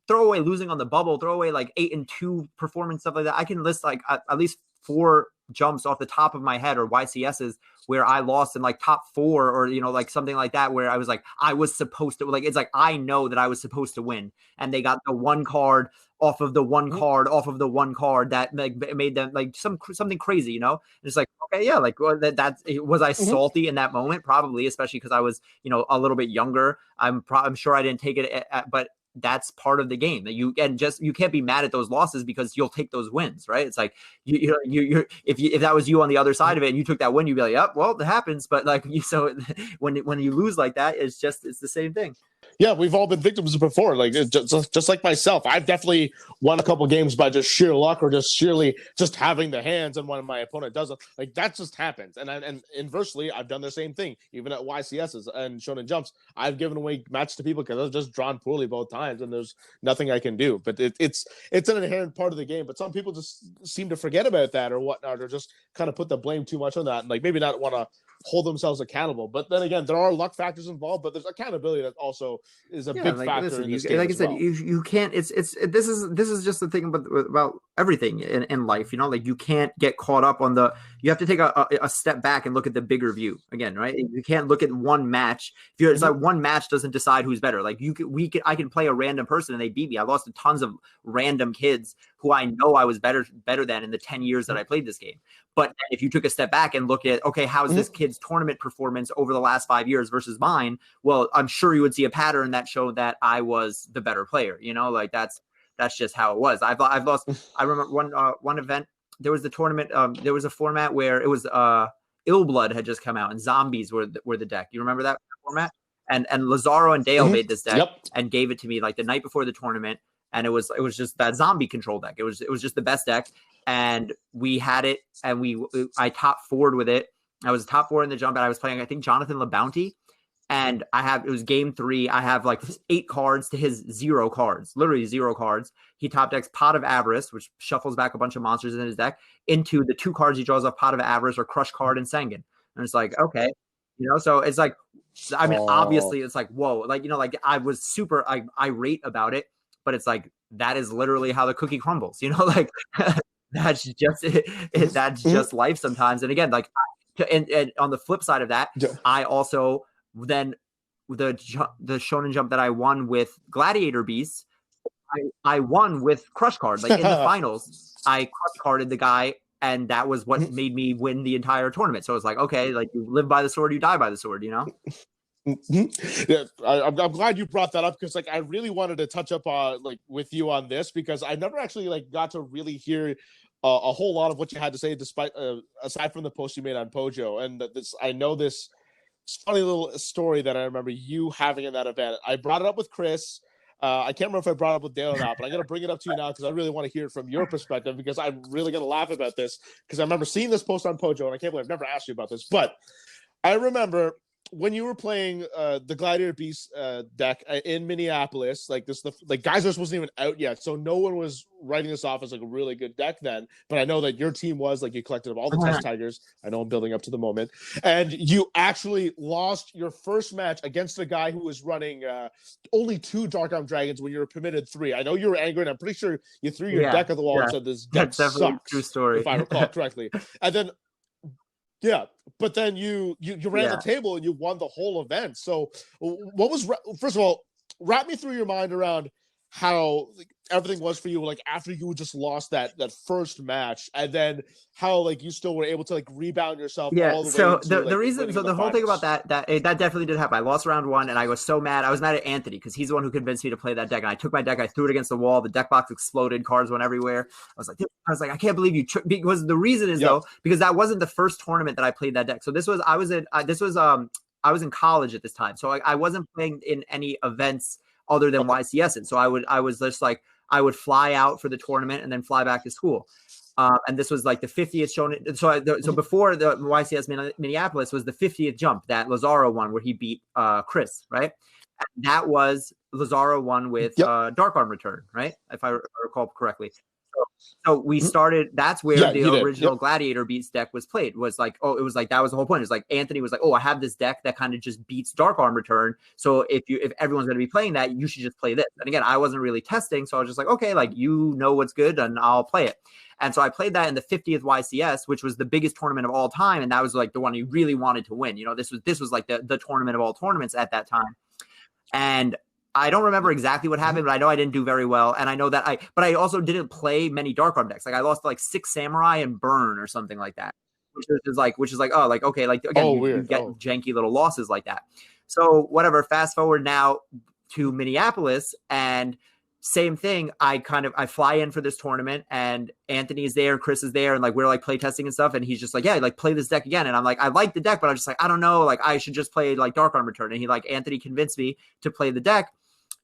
throw away losing on the bubble, throw away like 8-2 performance, stuff like that. I can list like at least four jumps off the top of my head, or YCSs where I lost in like top 4 or, you know, like something like that, where I was like, I was supposed to, like, it's like, I know that I was supposed to win. And they got the one card off of the one card off of the one card that like made them like something crazy, you know? And it's like, okay, yeah, like, well, that's was I salty in that moment? Probably, especially because I was, you know, a little bit younger. I'm sure I didn't take it, but that's part of the game. That you can't be mad at those losses because you'll take those wins, right? It's like if that was you on the other side of it and you took that win, you'd be like, yep, well, it happens. But like so when you lose like that, it's the same thing. Yeah, we've all been victims before. Like just like myself, I've definitely won a couple games by just sheer luck or just sheerly just having the hands, and when my opponent doesn't, like that just happens. And inversely, I've done the same thing. Even at YCSs and Shonen Jumps, I've given away matches to people because I was just drawn poorly both times, and there's nothing I can do. But it's an inherent part of the game. But some people just seem to forget about that or whatnot, or just kind of put the blame too much on that, and like maybe not want to hold themselves accountable. But then again, there are luck factors involved, but there's accountability that also is a big factor in this game. Like I said, you can't. This is just the thing about everything in life. You know, like you can't get caught up on the. You have to take a step back and look at the bigger view again, right? You can't look at one match. It's like one match doesn't decide who's better. Like I can play a random person and they beat me. I lost to tons of random kids who I know I was better than in the 10 years that I played this game. But if you took a step back and look at, okay, how's this kid's tournament performance over the last 5 years versus mine? Well, I'm sure you would see a pattern that showed that I was the better player. You know, like that's just how it was. I've lost. I remember one event. There was the tournament. There was a format where it was Ill Blood had just come out and zombies were the deck. You remember that format? And Lazaro and Dale made this deck and gave it to me like the night before the tournament. And it was just that zombie control deck. It was just the best deck. And we had it, and I top 4'd with it. I was top 4 in the jump, and I was playing, I think, Jonathan LeBounty. And it was game 3. I have like 8 cards to his 0 cards, literally 0 cards. He top decks Pot of Avarice, which shuffles back a bunch of monsters in his deck, into the 2 cards he draws off Pot of Avarice or Crush Card and Sangan. And it's like, okay, you know, so it's like, I mean, obviously it's like, whoa, like, you know, like I was super irate about it, but it's like, that is literally how the cookie crumbles, you know, like that's just life sometimes. And again, like, and on the flip side of that, I also then the Shonen Jump that I won with Gladiator Beasts, I won with Crush Card. Like in the finals, I Crush Carded the guy, and that was what made me win the entire tournament. So it's like, okay, like you live by the sword, you die by the sword, you know? Yeah, I'm glad you brought that up, because like I really wanted to touch up with you on this, because I never actually like got to really hear a whole lot of what you had to say, despite aside from the post you made on Pojo. And I know this funny little story that I remember you having in that event. I brought it up with Chris. I can't remember if I brought it up with Dale or not, but I'm going to bring it up to you now because I really want to hear it from your perspective, because I'm really going to laugh about this, because I remember seeing this post on Pojo, and I can't believe I've never asked you about this. But I remember when you were playing the Gladiator Beast deck in Minneapolis, like Geysers wasn't even out yet, so no one was writing this off as like a really good deck then. But I know that your team was, like, you collected all the Test Tigers. I know I'm building up to the moment, and you actually lost your first match against a guy who was running only 2 Dark Arm Dragons when you were permitted 3. I know you were angry, and I'm pretty sure you threw your deck at the wall and said this deck sucks. True story, if I recall correctly. And then but then you ran the table and you won the whole event. So what was, first of all, wrap me through your mind around how everything was for you, like after you just lost that first match, and then how like you still were able to like rebound yourself all the way into, the reason, so the whole thing about that definitely did happen. I lost round 1 and I was so mad. I was mad at Anthony because he's the one who convinced me to play that deck, and I took my deck, I threw it against the wall, the deck box exploded, cards went everywhere. I was like I can't believe you because the reason is though, because that wasn't the first tournament that I played that deck. So I was in college at this time, so I wasn't playing in any events other than YCS. And so I was just like, I would fly out for the tournament and then fly back to school. And this was like the 50th Shonen. So before the YCS Minneapolis was the 50th jump that Lazaro won, where he beat Chris, right? And that was Lazaro won with Dark Arm Return, right? If I recall correctly. So we started, that's where Yeah, the you did. original Yep. Gladiator Beats deck was played. Was like, oh, it was like, that was the whole point. It's like Anthony was like, oh, I have this deck that kind of just beats Dark Arm Return. So if everyone's going to be playing that, you should just play this. And again, I wasn't really testing. So I was just like, okay, like, you know what's good and I'll play it. And so I played that in the 50th YCS, which was the biggest tournament of all time. And that was like the one you really wanted to win. You know, this was like the tournament of all tournaments at that time. And I don't remember exactly what happened, but I know I didn't do very well. And I know that but I also didn't play many Dark Arm decks. Like, I lost like 6 Samurai and Burn or something like that, which is like, oh, like, okay, like, again, you get janky little losses like that. So whatever, fast forward now to Minneapolis, and same thing. I fly in for this tournament, and Anthony's there, Chris is there, and like, we're like play testing and stuff. And he's just like, yeah, like, play this deck again. And I'm like, I like the deck, but I'm just like, I don't know, like, I should just play like Dark Arm Return. And Anthony convinced me to play the deck.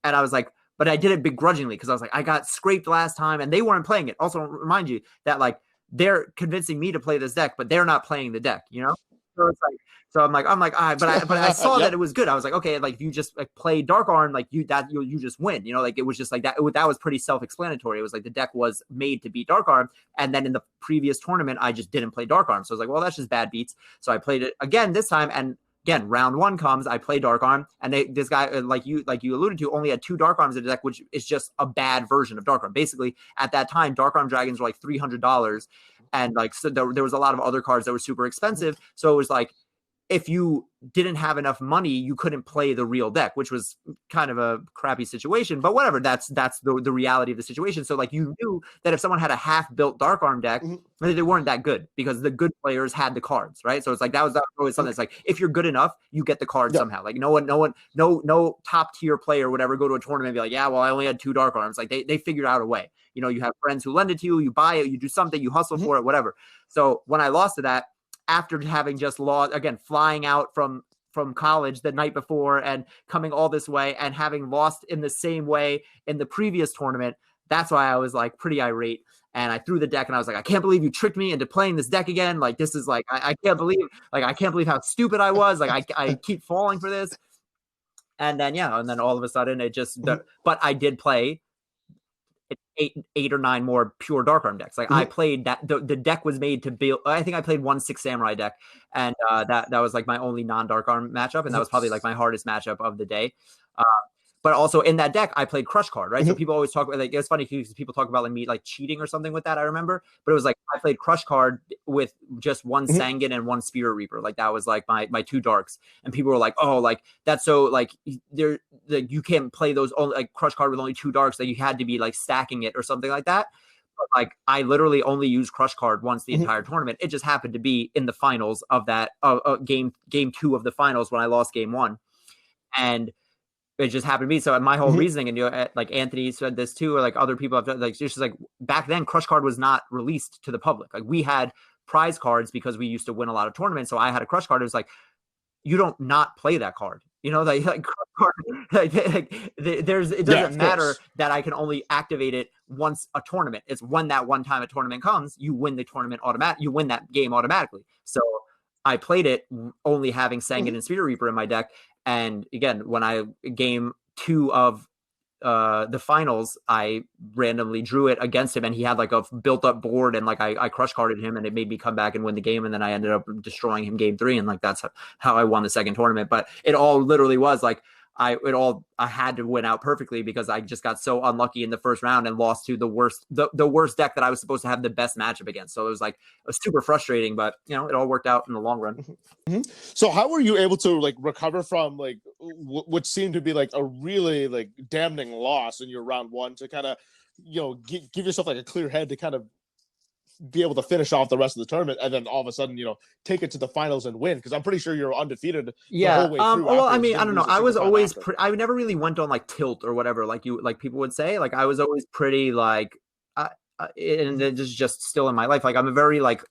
And I was like, but I did it begrudgingly, because I was like, I got scraped last time and they weren't playing it. Also, remind you that like, they're convincing me to play this deck, but they're not playing the deck, you know? So it's like, so I'm like, all right, but I saw that it was good. I was like, okay, like, if you just like play Dark Arm, like you just win, you know? Like, it was just like that. That was pretty self-explanatory. It was like the deck was made to beat Dark Arm. And then in the previous tournament, I just didn't play Dark Arm. So I was like, well, that's just bad beats. So I played it again this time, and again, round 1 comes, I play Dark Arm, and this guy, like you alluded to, only had 2 Dark Arms in the deck, which is just a bad version of Dark Arm. Basically, at that time, Dark Arm Dragons were like $300, and like, so there was a lot of other cards that were super expensive. So it was like, if you didn't have enough money, you couldn't play the real deck, which was kind of a crappy situation, but whatever. That's the reality of the situation. So like, you knew that if someone had a half-built Dark Arm deck, they weren't that good, because the good players had the cards, right? So it's like, that was always something that's like, if you're good enough, you get the card somehow. Like, no top-tier player would ever go to a tournament and be like, yeah, well, I only had 2 Dark Arms. Like, they figured out a way. You know, you have friends who lend it to you, you buy it, you do something, you hustle for it, whatever. So when I lost to that, after having just lost, again, flying out from college the night before and coming all this way and having lost in the same way in the previous tournament, that's why I was like pretty irate. And I threw the deck, and I was like, I can't believe you tricked me into playing this deck again. Like, this is like, I can't believe how stupid I was. Like, I keep falling for this. And then, and then all of a sudden it just, but I did play 8 or 9 more pure Dark Arm decks. Like, I played that, the deck was made to build. I think I played 1 6 Samurai deck, and that was like my only non-Dark Arm matchup, and that was probably like my hardest matchup of the day. But also in that deck, I played Crush Card, right? So people always talk about, like, it's funny because people talk about like me like cheating or something with that, I remember. But it was like, I played Crush Card with just 1 Sangan and 1 Spirit Reaper. Like, that was like my 2 darks. And people were like, oh, like, that's so like, like, you can't play those only, like, Crush Card with only 2 darks, that you had to be like stacking it or something like that. But like, I literally only used Crush Card once the entire tournament. It just happened to be in the finals of that game 2 of the finals, when I lost game 1. And it just happened to be so. My whole reasoning, and like Anthony said this too, or like other people have done, like, it's just like, back then Crush Card was not released to the public. Like, we had prize cards because we used to win a lot of tournaments. So I had a Crush Card. It was like, you don't not play that card. You know, like Crush Card, it doesn't matter that I can only activate it once a tournament. It's when that one time a tournament comes, you win the tournament you win that game automatically. So I played it only having Sangan and Spirit Reaper in my deck. And again, when I game 2 of the finals, I randomly drew it against him, and he had like a built up board, and like I crush carded him, and it made me come back and win the game. And then I ended up destroying him game 3. And like, that's how I won the second tournament. But it all literally was like, I had to win out perfectly, because I just got so unlucky in the first round and lost to the worst deck that I was supposed to have the best matchup against. So it was super frustrating, but you know, it all worked out in the long run. So how were you able to like recover from like what seemed to be like a really like damning loss in your round 1 to kind of, you know, give yourself like a clear head to kind of be able to finish off the rest of the tournament, and then all of a sudden, you know, take it to the finals and win? Because I'm pretty sure you're undefeated the whole way through. Well, I mean, I don't know. I was always I never really went on like tilt or whatever, like people would say. Like, I was always pretty like, and this is just still in my life. Like, I'm a very like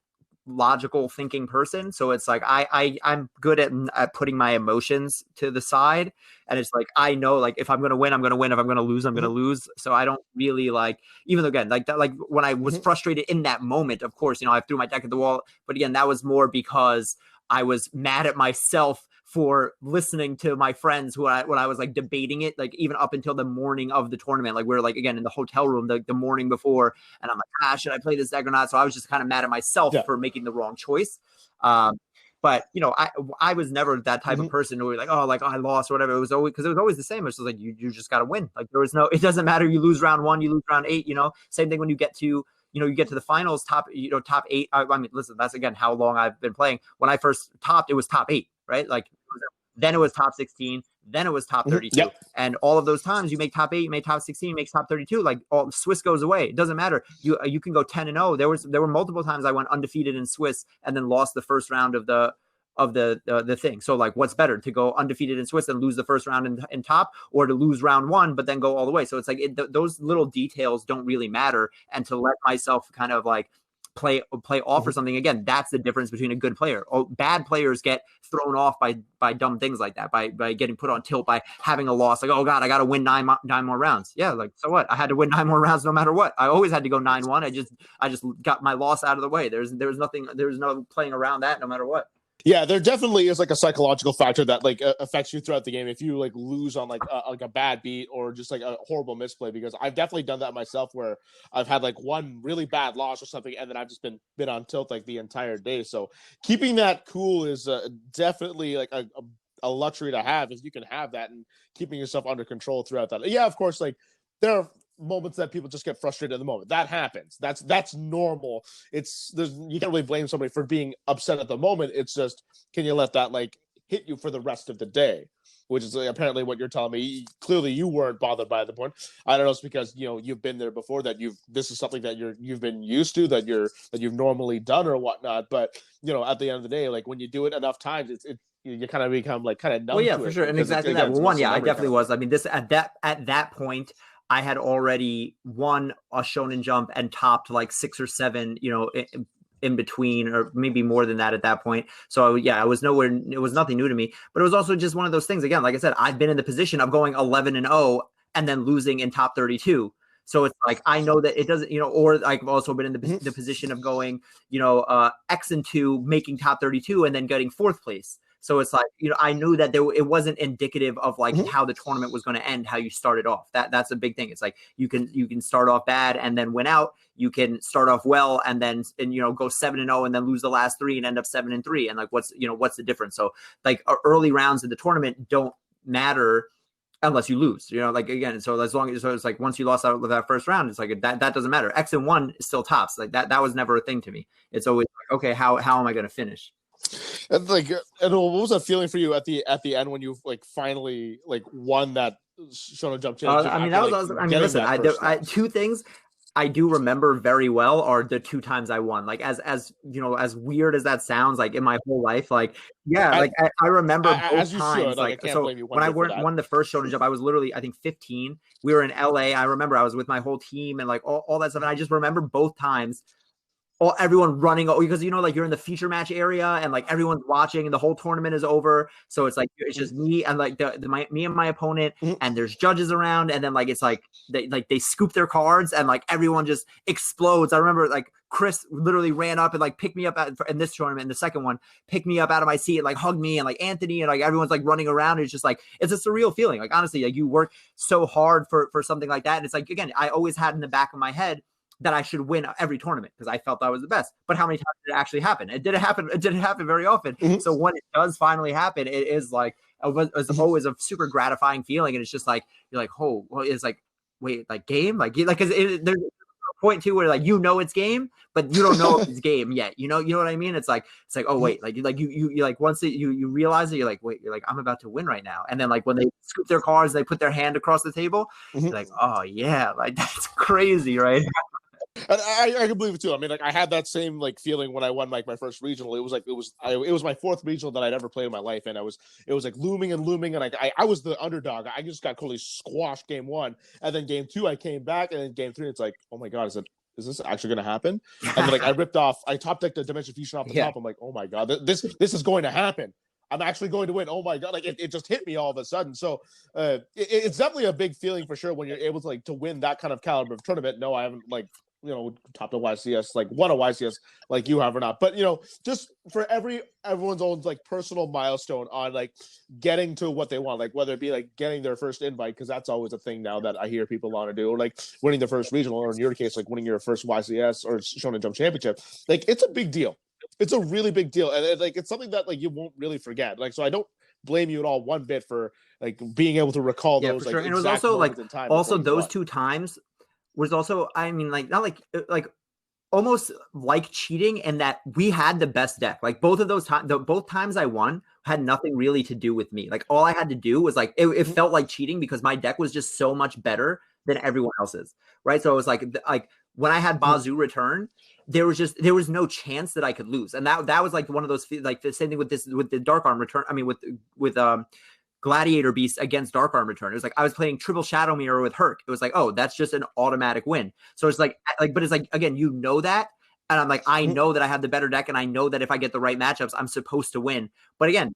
logical thinking person, so it's like I'm good at putting my emotions to the side, and it's like, I know, like, if I'm gonna win, I'm gonna win. If I'm gonna lose, I'm gonna lose. So I don't really like, even though again, like that, like when I was frustrated in that moment, of course, you know, I threw my deck at the wall, but again, that was more because I was mad at myself for listening to my friends when I was like debating it, like even up until the morning of the tournament. Like we were like, again, in the hotel room the morning before, and I'm like, should I play this deck or not? So I was just kind of mad at myself for making the wrong choice. But you know, I was never that type of person who was like, oh, I lost or whatever. It was always, because it was always the same. It's just like, you just got to win. Like there was no, it doesn't matter. You lose round 1, you lose round 8, you know, same thing when you get to, you get to the finals, top 8. I mean, listen, that's again, how long I've been playing. When I first topped, it was top 8, right? Like then it was top 16, then it was top 32. And all of those times you make top 8, you make top 16, you make top 32, like all Swiss goes away. It doesn't matter. You can go 10-0. There were multiple times I went undefeated in Swiss and then lost the first round of the thing. So like, what's better, to go undefeated in Swiss and lose the first round in top, or to lose round 1 but then go all the way? So it's like those little details don't really matter, and to let myself kind of like play off for something. Again, that's the difference between a good player. Bad players get thrown off by dumb things like that, by getting put on tilt, by having a loss. Like, oh God, I got to win nine more rounds. Yeah, like, so what? I had to win 9 more rounds no matter what. I always had to go 9-1. I just got my loss out of the way. There's no playing around that no matter what. Yeah, there definitely is like a psychological factor that like affects you throughout the game if you like lose on like a bad beat or just like a horrible misplay, because I've definitely done that myself where I've had like one really bad loss or something and then I've just been on tilt like the entire day. So keeping that cool is definitely like a luxury to have, if you can have that, and keeping yourself under control throughout that. Yeah, of course, like there are moments that people just get frustrated in the moment. That happens. That's normal. You can't really blame somebody for being upset at the moment. It's just, can you let that like hit you for the rest of the day? Which is apparently what you're telling me. Clearly you weren't bothered by the point. I don't know, it's because you've been there before, that this is something that you've been used to, that you've normally done or whatnot. But at the end of the day, like when you do it enough times, you kind of become like kind of numb. Well, yeah, for sure. And exactly that. Well, one, yeah, I definitely was. I mean, this at that point, I had already won a Shonen Jump and topped like 6 or 7, in between, or maybe more than that at that point. So yeah, it was nothing new to me, but it was also just one of those things. Again, like I said, I've been in the position of going 11-0 and then losing in top 32. So it's like, I know that it doesn't, or I've also been in the position of going, X-2, making top 32 and then getting 4th place. So it's like, I knew that it wasn't indicative of like how the tournament was going to end, how you started off. That's a big thing. It's like you can start off bad and then win out. You can start off well and then go 7-0 and then lose the last 3 and end up 7-3. And like, what's the difference? So like early rounds of the tournament don't matter unless you lose, like again. So as long as, so it's like once you lost out with that first round, it's like that doesn't matter. X-1 is still tops. Like that was never a thing to me. It's always like, okay, how am I going to finish? And like, and what was that feeling for you at the end when you like finally like won that Shonen Jump championship? I mean, that was. I mean, listen, I 2 things I do remember very well are the 2 times I won. Like as weird as that sounds, like in my whole life, like I remember both times. Like so when I won the first Shonen Jump, I was literally, I think, 15. We were in LA. I remember I was with my whole team and like all that stuff. And I just remember both times. Everyone running, because like you're in the feature match area and like everyone's watching and the whole tournament is over, so it's like it's just me and like me and my opponent, and there's judges around, and then like it's like they scoop their cards and like everyone just explodes. I remember like Chris literally ran up and like picked me up in this tournament, in the second one, picked me up out of my seat and like hugged me, and like Anthony and like everyone's like running around. It's just like, it's a surreal feeling. Like honestly, like you work so hard for something like that, and it's like, again, I always had in the back of my head that I should win every tournament because I felt I was the best. But how many times did it actually happen? It didn't happen. It didn't happen very often. So when it does finally happen, it is like, it's always a super gratifying feeling. And it's just like, you're like, oh, well, it's like, wait, like game? Cause there's a point too where like, it's game, but you don't know if it's game yet. You know what I mean? It's like, oh wait, like you like once you realize it, you're like, wait, you're like, I'm about to win right now. And then like when they scoop their cards, they put their hand across the table, you're like, oh yeah, like that's crazy, right? And I can believe it too. I mean, like I had that same like feeling when I won like my first regional. It was my 4th regional that I'd ever played in my life, and it was like looming, and I was the underdog. I just got totally squashed game 1, and then game 2 I came back, and then game 3 it's like, oh my god, is this actually going to happen? And then like I top decked the Dimension Fusion off the top. I'm like, oh my god, this is going to happen. I'm actually going to win. Oh my god, like it just hit me all of a sudden. So it's definitely a big feeling for sure when you're able to like to win that kind of caliber of tournament. No, I haven't like top to YCS, like won a YCS like you have or not. But just for everyone's own like personal milestone on like getting to what they want, like whether it be like getting their first invite, because that's always a thing now that I hear people want to do, or like winning their first regional, or in your case, like winning your first YCS or Shonen Jump championship. Like it's a big deal. It's a really big deal, and it's something that like you won't really forget. Like, so I don't blame you at all one bit for like being able to recall those. For sure. Like, and it was also like also those 2 times was also, I mean, like not like almost like cheating, in that we had the best deck. Like both of those times, both times I won had nothing really to do with me. Like all I had to do was like it felt like cheating because my deck was just so much better than everyone else's, right? So it was like when I had Bazoo return, there was no chance that I could lose, and that was like one of those, like the same thing with the Dark Arm return. I mean with Gladiator Beast against Dark Arm return. It was like I was playing triple Shadow Mirror with Herc. It was like, oh, that's just an automatic win. So it's like, but it's like, again, that. And I'm like, I know that I have the better deck, and I know that if I get the right matchups, I'm supposed to win. But again,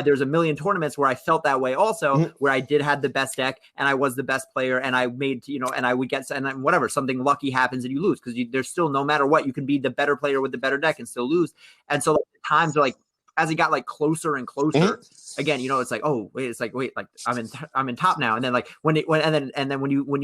there's a million tournaments where I felt that way also, where I did have the best deck, and I was the best player, and I made, and I would get, and then whatever, something lucky happens and you lose, because there's still, no matter what, you can be the better player with the better deck and still lose. And so like, the times are like, as it got like closer and closer, again, it's like, oh wait, it's like, wait, like I'm in top now. And then like when you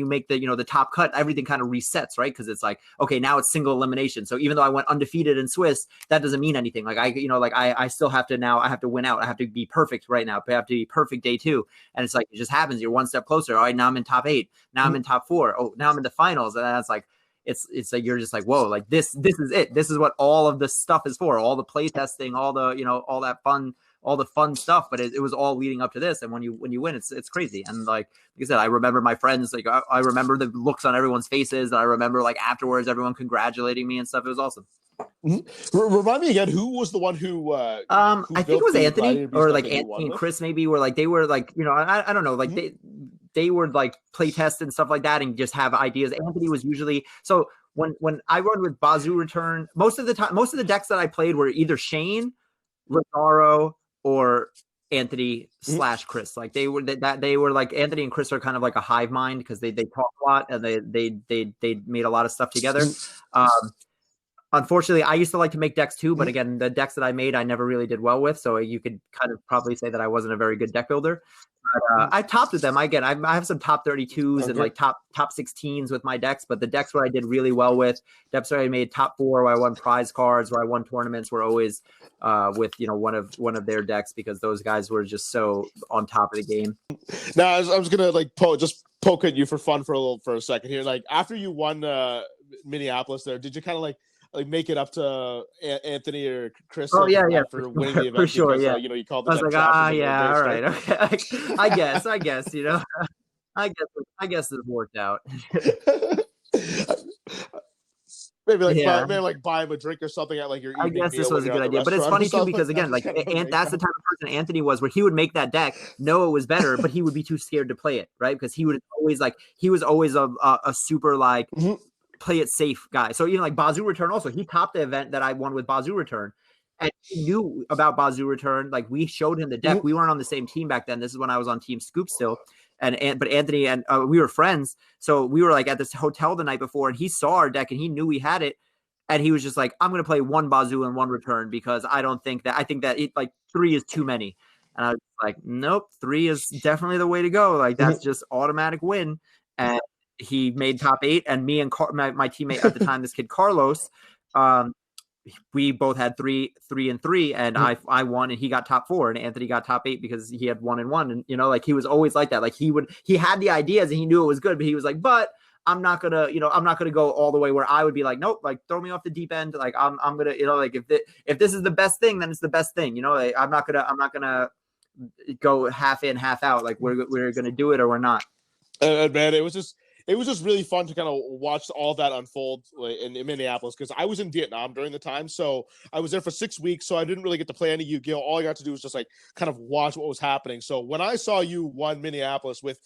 make the, the top cut, everything kind of resets, right? Because it's like, okay, now it's single elimination. So even though I went undefeated in Swiss, that doesn't mean anything. Like I still have to, now I have to win out. I have to be perfect right now. I have to be perfect day 2. And it's like, it just happens. You're one step closer. All right, now I'm in top 8. Now I'm in top 4. Oh, now I'm in the finals. And that's like, it's like, you're just like, whoa, like this is it. This is what all of this stuff is for. All the play testing, all the, all that fun, all the fun stuff. But it was all leading up to this. And when you win, it's crazy. And like I said, I remember my friends, like I remember the looks on everyone's faces. And I remember like afterwards, everyone congratulating me and stuff. It was awesome. Remind me again, who was the one who I think it was Anthony, or like Anthony and Chris maybe, were like, they were like, I don't know, like they were like play test and stuff like that and just have ideas. Anthony was usually, so when I run with Bazoo return, most of the time, most of the decks that I played were either Shane, Rosaro, or Anthony / Chris. Like they were like, Anthony and Chris are kind of like a hive mind, because they talk a lot and they made a lot of stuff together. Unfortunately, I used to like to make decks too, but again, the decks that I made, I never really did well with. So you could kind of probably say that I wasn't a very good deck builder. But, I topped with them. I have some top 32s and like top 16s with my decks, but the decks where I did really well with, decks where I made top 4, where I won prize cards, where I won tournaments, were always with one of their decks, because those guys were just so on top of the game. Now, I was gonna like poke at you for fun for a second here. Like after you won Minneapolis, there, did you kind of like make it up to Anthony or Chris? Oh yeah, for winning the event, for sure. Because, yeah, you called. I was like, yeah, all right, okay. I guess, I guess this worked out. Maybe buy him a drink or something at like your evening I guess this was a good idea, but it's funny too, because again, like that's the type of person Anthony was, where he would make that deck, know it was better, but he would be too scared to play it, right? Because he was always a super like. Play it safe guy. So like Bazoo return, also he topped the event that I won with Bazoo return, and he knew about Bazoo return. Like we showed him the deck. We weren't on the same team back then. This is when I was on Team Scoop still, but Anthony and we were friends, so we were like at this hotel the night before, and he saw our deck and he knew we had it, and he was just like, I'm gonna play 1 Bazoo and 1 return, because I think that it, like 3 is too many. And I was like, nope, 3 is definitely the way to go. Like that's just automatic win. And he made top 8, and me and my teammate at the time, this kid Carlos, we both had 3 and 3, and I won, and he got top 4, and Anthony got top 8 because he had 1 and 1. And like he was always like that. Like he had the ideas and he knew it was good, but he was like, but I'm not gonna go all the way where I would be like, nope, like throw me off the deep end. Like I'm gonna, like if this is the best thing, then it's the best thing. Like, I'm not gonna go half in, half out. Like we're gonna do it or we're not. Man, it was just really fun to kind of watch all that unfold in Minneapolis, because I was in Vietnam during the time. So I was there for 6 weeks. So I didn't really get to play any Yu-Gi-Oh! All I got to do was just like kind of watch what was happening. So when I saw you won Minneapolis with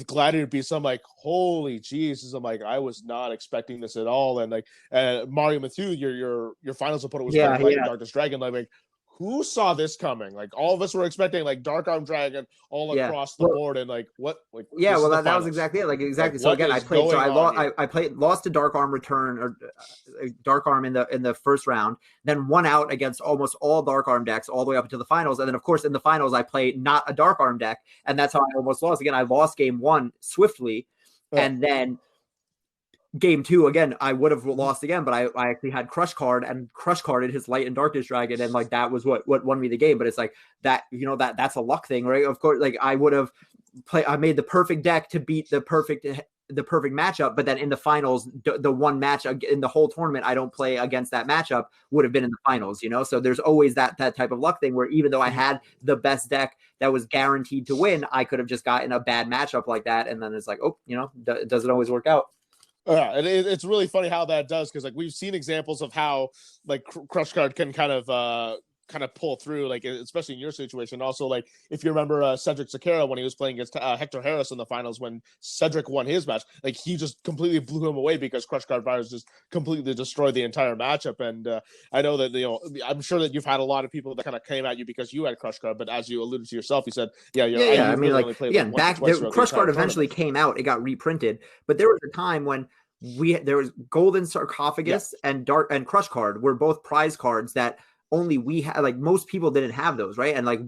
Gladiator Beast, I'm like, holy Jesus. I'm like, I was not expecting this at all. And like Mario Mathieu, your finals opponent was Darkness Dragon. Like, who saw this coming? Like all of us were expecting like Dark Arm Dragon all across the board, and like what? Like that was exactly it. Like exactly. So again, I lost to Dark Arm Return or Dark Arm in the first round, then won out against almost all Dark Arm decks all the way up into the finals, and then of course in the finals I played not a Dark Arm deck, and that's how I almost lost. Again, I lost game 1 swiftly, and then game 2 again I would have lost again, but I actually had Crush Card and Crush Carded his Light and Darkness Dragon, and like that was what won me the game. But it's like that, that's a luck thing, right? Of course, like I made the perfect deck to beat the perfect matchup, but then in the finals, the one match in the whole tournament I don't play against that matchup would have been in the finals, so there's always that type of luck thing where even though I had the best deck that was guaranteed to win, I could have just gotten a bad matchup like that, and then it's like, it doesn't always work out. Yeah, and it's really funny how that does, because like we've seen examples of how like Crush Card can kind of pull through, like especially in your situation. Also, like if you remember Cedric Sakara when he was playing against Hector Harris in the finals, when Cedric won his match, like he just completely blew him away because Crush Card Virus just completely destroyed the entire matchup. And I know that I'm sure that you've had a lot of people that kind of came at you because you had Crush Card, but as you alluded to yourself, you said, I mean, really like again, back there, Crush Card eventually came out, it got reprinted, but there was a time when there was Golden Sarcophagus and Crush Card were both prize cards that only we had. Like most people didn't have those, right? And like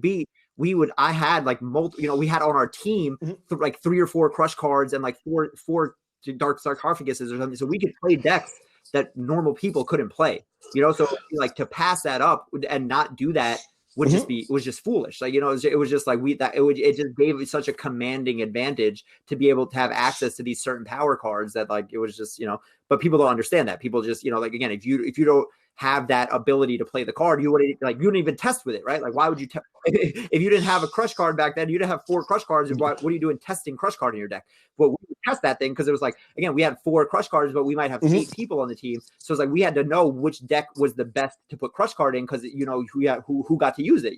I had like multiple, we had on our team like 3 or 4 Crush Cards and like four Dark Sarcophaguses or something, so we could play decks that normal people couldn't play. So like to pass that up and not do that was just foolish. Like, it was just like it just gave such a commanding advantage to be able to have access to these certain power cards that like, it was just, but people don't understand that. People just, like, again, if you don't have that ability to play the card, you wouldn't even test with it, right? Like, why would you if you didn't have a Crush Card back then, you'd have 4 Crush Cards. What are you doing testing Crush Card in your deck? Well, we would test that thing because it was like, again, we had 4 Crush Cards, but we might have 8 people on the team. So it's like we had to know which deck was the best to put Crush Card in because who got to use it,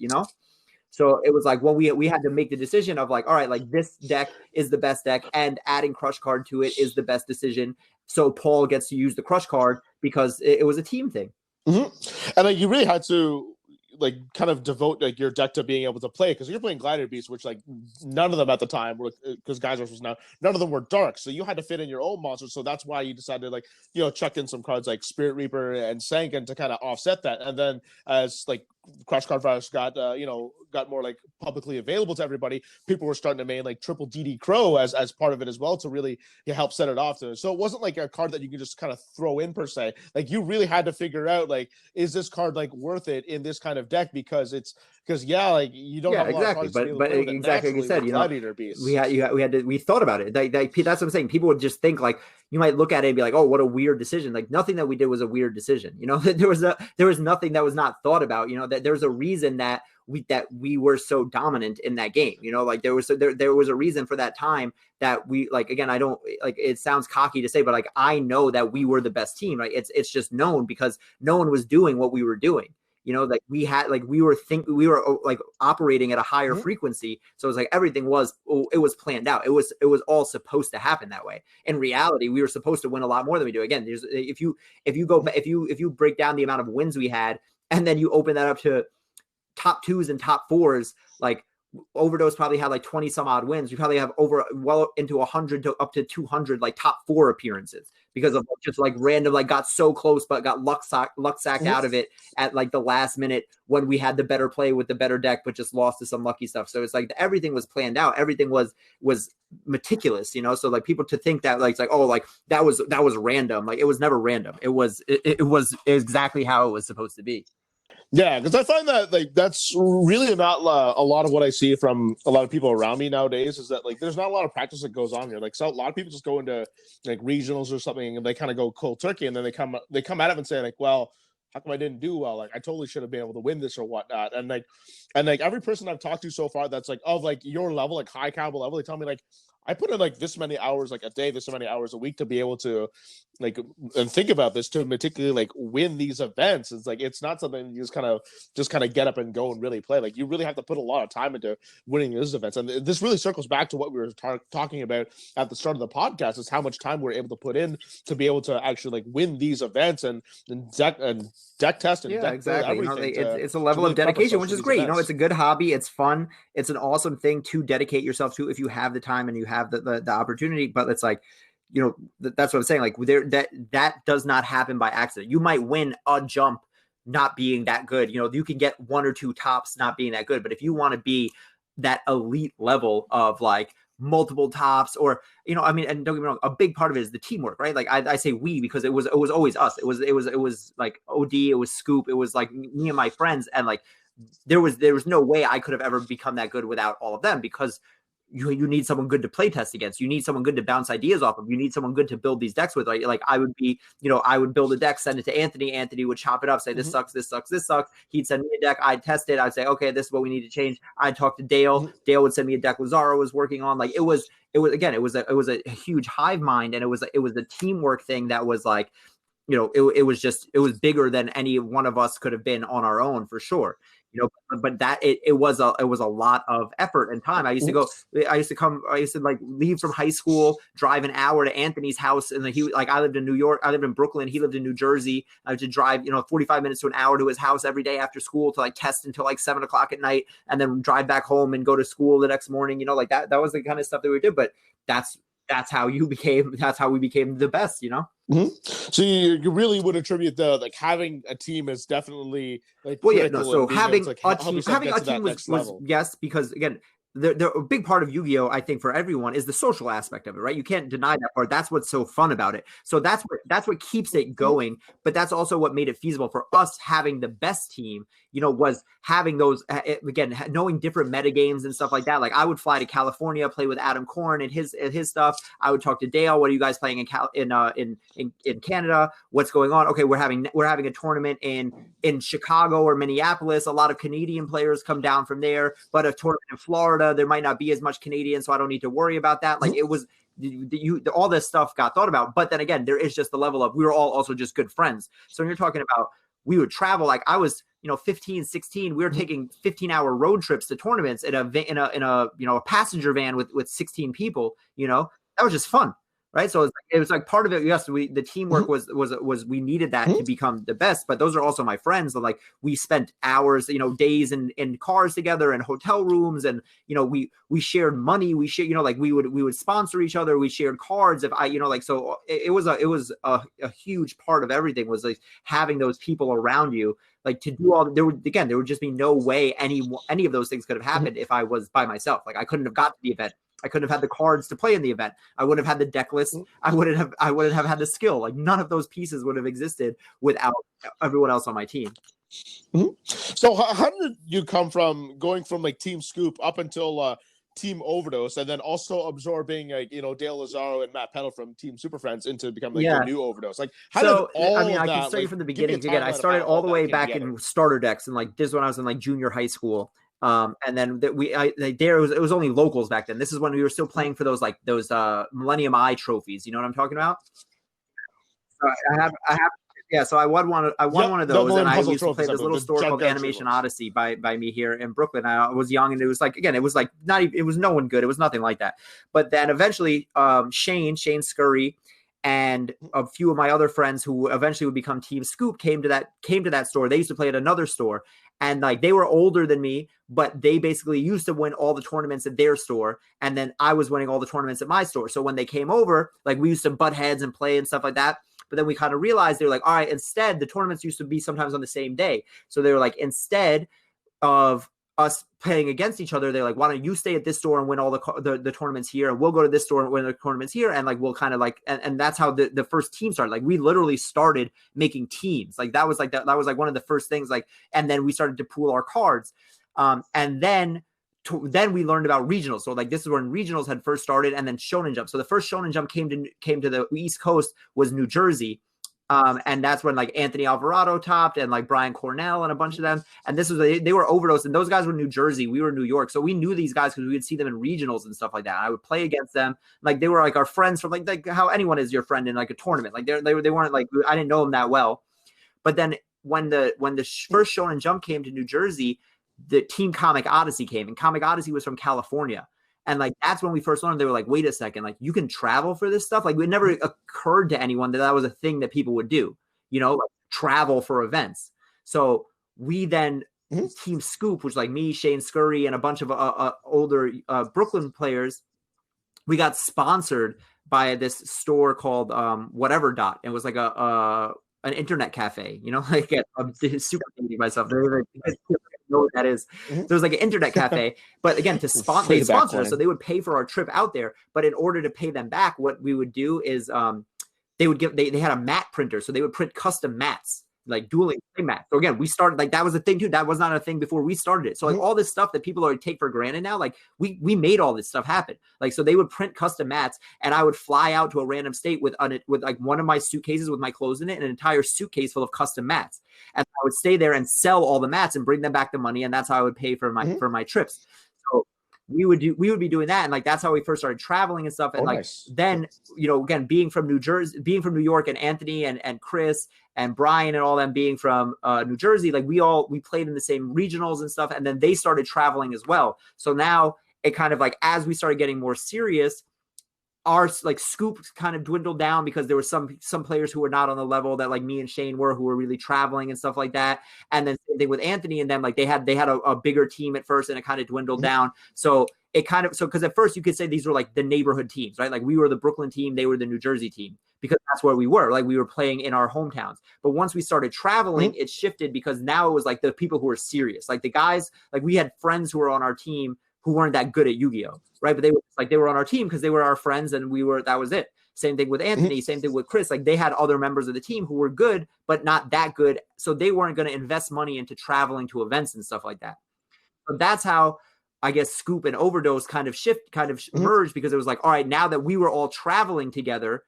So it was like, well, we had to make the decision of like, all right, like this deck is the best deck and adding Crush Card to it is the best decision. So Paul gets to use the Crush Card because it was a team thing. And like you really had to like kind of devote like your deck to being able to play, because you're playing Glider Beasts, which like none of them at the time were, because Geysers was now, none of them were dark, so you had to fit in your own monsters. So that's why you decided like chuck in some cards like Spirit Reaper and Sankin to kind of offset that. And then as like Crush Card Virus got got more like publicly available to everybody, people were starting to main like triple DD Crow as part of it as well to really help set it off. So it wasn't like a card that you could just kind of throw in per se. Like you really had to figure out like, is this card like worth it in this kind of deck, because like you don't have a lot of cards but exactly like you said, we thought about it. That's what I'm saying. People would just think like, you might look at it and be like, oh, what a weird decision. Like nothing that we did was a weird decision. There was nothing that was not thought about. That there's a reason that we were so dominant in that game. Like there was a reason for that time that we, like, again, I don't like, it sounds cocky to say, but like I know that we were the best team. Right? It's just known because no one was doing what we were doing. Like we were like operating at a higher frequency. So it was like everything was planned out. It was all supposed to happen that way. In reality, we were supposed to win a lot more than we do. Again, if you break down the amount of wins we had, and then you open that up to top 2s and top 4s, like Overdose probably had like 20 some odd wins. We probably have into 100 to up to 200 like top 4 appearances because of just like random, like got so close but got luck sacked out of it at like the last minute when we had the better play with the better deck but just lost to some lucky stuff. So it's like everything was planned out, everything was meticulous, so like people to think that like it's like, oh, like that was random. Like it was never random. It was exactly how it was supposed to be. Yeah, because I find that like that's really not a lot of what I see from a lot of people around me nowadays, is that like there's not a lot of practice that goes on here. Like, so a lot of people just go into like regionals or something and they kind of go cold turkey, and then they come out of it and say like, well, how come I didn't do well? Like I totally should have been able to win this or whatnot. And like every person I've talked to so far that's like of like your level, like high caliber level, they tell me like, I put in like this many hours like a day, this many hours a week to be able to like and think about this to meticulously like win these events. It's like it's not something you just kind of get up and go and really play. Like you really have to put a lot of time into winning these events. And this really circles back to what we were talking about at the start of the podcast, is how much time we're able to put in to be able to actually like win these events and deck test and deck exactly. everything. It's a level of dedication, which is great. Events. It's a good hobby. It's fun. It's an awesome thing to dedicate yourself to if you have the time and you have the opportunity. But it's like, that's what I'm saying. Like that does not happen by accident. You might win a jump not being that good. You can get 1 or 2 tops not being that good. But if you want to be that elite level of like multiple tops, or and don't get me wrong, a big part of it is the teamwork, right? Like I say we because it was always us. It was like OD, it was Scoop, it was like me and my friends, and like there was no way I could have ever become that good without all of them, because you need someone good to play test against. You need someone good to bounce ideas off of. You need someone good to build these decks with. Like I would be, I would build a deck, send it to Anthony. Anthony would chop it up, say, this sucks, this sucks, this sucks. He'd send me a deck. I'd test it. I'd say, okay, this is what we need to change. I'd talk to Dale. Dale would send me a deck Lazaro was working on. Like it was a huge hive mind. And it was a teamwork thing that was like, it was bigger than any one of us could have been on our own, for sure. But that it was a lot of effort and time. I used to like leave from high school, drive an hour to Anthony's house, and I lived in New York, I lived in Brooklyn, he lived in New Jersey. I had to drive 45 minutes to an hour to his house every day after school to like test until like 7 o'clock at night, and then drive back home and go to school the next morning. Like that was the kind of stuff that we did. But that's how we became the best. So you really would attribute the like having a team is definitely like so having a team was yes, because again, a big part of Yu-Gi-Oh, I think, for everyone is the social aspect of it, right? You can't deny that part. That's what's so fun about it. So that's what keeps it going. But that's also what made it feasible for us having the best team, was having those, again, knowing different meta games and stuff like that. Like I would fly to California, play with Adam Korn and his stuff. I would talk to Dale. What are you guys playing in Canada? What's going on? Okay, we're having a tournament in Chicago or Minneapolis. A lot of Canadian players come down from there, but a tournament in Florida, there might not be as much Canadian, so I don't need to worry about that. Like it was, all this stuff got thought about. But then again, there is just the level of, we were all also just good friends. So when you're talking about, we would travel, like I was, 15, 16, we were taking 15-hour road trips to tournaments in a passenger van with 16 people. That was just fun. Right. So it was like part of it. Yes, the teamwork was we needed that to become the best. But those are also my friends. So like we spent hours, days in cars together and hotel rooms. And, we shared money. We shared, like we would sponsor each other. We shared cards. If so it was a huge part of everything was like having those people around you. Like to do all, there would just be no way any of those things could have happened if I was by myself. Like I couldn't have got to the event. I couldn't have had the cards to play in the event. I wouldn't have had the deck list. I wouldn't have had the skill. Like none of those pieces would have existed without everyone else on my team. So how did you come from going from like Team Scoop up until Team Overdose, and then also absorbing Dale Lazaro and Matt Pedal from Team Super Friends into becoming the new Overdose? Like how did all of that? I can start you from the beginning. Again, I started all the way back in starter decks, and like this is when I was in like junior high school. And then it was only locals back then. This is when we were still playing for those Millennium Eye trophies. You know what I'm talking about? So I won one of those, and I used to play this little store called Animation Odyssey by me here in Brooklyn. I was young, and it was like, again, it was like it was no one good. It was nothing like that. But then eventually, Shane Scurry and a few of my other friends who eventually would become Team Scoop came to that store. They used to play at another store, and like they were older than me, but they basically used to win all the tournaments at their store, and then I was winning all the tournaments at my store. So when they came over, like we used to butt heads and play and stuff like that. But then we kind of realized they were like, all right, instead the tournaments used to be sometimes on the same day. So they were like, instead of us playing against each other, they're like, why don't you stay at this store and win all the tournaments here, and we'll go to this store and win the tournaments here, and like we'll kind of like, and that's how the first team started. Like we literally started making teams. Like that was like one of the first things. Like, and then we started to pool our cards, and then we learned about regionals. So like this is when regionals had first started, and then Shonen Jump. So the first Shonen Jump came to the East Coast was New Jersey. And that's when like Anthony Alvarado topped and like Brian Cornell and a bunch of them. And this was they were Overdose, and those guys were New Jersey. We were New York, so we knew these guys because we would see them in regionals and stuff like that. I would play against them. Like they were like our friends from like how anyone is your friend in like a tournament. Like they weren't like, I didn't know them that well. But then when the first Shonen Jump came to New Jersey, the Team Comic Odyssey came, and Comic Odyssey was from California. And like that's when we first learned. They were like, wait a second, like you can travel for this stuff. Like it never occurred to anyone that that was a thing that people would do, you know, like travel for events. So we then Team Scoop, which like me, Shane Scurry, and a bunch of older Brooklyn players, we got sponsored by this store called whatever dot. It was like an internet cafe, you know, like I'm super dating myself. Know what that is. So it was like an internet cafe, but again, they sponsor us, so they would pay for our trip out there. But in order to pay them back, what we would do is they would give they had a mat printer, so they would print custom mats, like dueling play mats. So again, we started like that was a thing too. That was not a thing before we started it. So like all this stuff that people already take for granted now, like we made all this stuff happen. Like so they would print custom mats, and I would fly out to a random state with like one of my suitcases with my clothes in it and an entire suitcase full of custom mats. And I would stay there and sell all the mats and bring them back the money, and that's how I would pay for my trips. So we would be doing that, and like that's how we first started traveling and stuff. And then you know, again, being from New York, and Anthony and Chris and Brian and all them being from New Jersey, like we played in the same regionals and stuff, and then they started traveling as well. So now it kind of like as we started getting more serious, our like Scoop kind of dwindled down because there were some players who were not on the level that like me and Shane were, who were really traveling and stuff like that. And then same thing with Anthony and them, like they had a bigger team at first, and it kind of dwindled down. So it kind of because at first you could say these were like the neighborhood teams, right? Like we were the Brooklyn team, they were the New Jersey team, because that's where we were. Like we were playing in our hometowns. But once we started traveling, it shifted because now it was like the people who were serious, like the guys, like we had friends who were on our team who weren't that good at Yu-Gi-Oh, right? But they were on our team because they were our friends, and that was it. Same thing with Anthony, same thing with Chris. Like they had other members of the team who were good, but not that good. So they weren't going to invest money into traveling to events and stuff like that. So that's how I guess Scoop and Overdose kind of merged, because it was like, all right, now that we were all traveling together,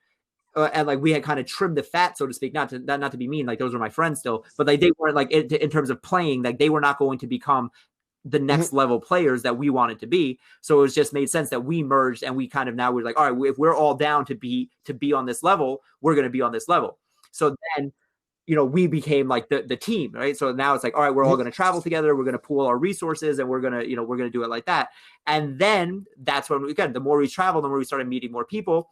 and like we had kind of trimmed the fat, so to speak, not to be mean, like those were my friends still, but like they weren't like in terms of playing, like they were not going to become the next level players that we wanted to be. So it was just made sense that we merged, and we kind of now we're like, all right, if we're all down to be on this level, we're going to be on this level. So then, you know, we became like the team, right? So now it's like, all right, we're all going to travel together. We're going to pool our resources, and we're going to do it like that. And then that's when the more we travel, the more we started meeting more people.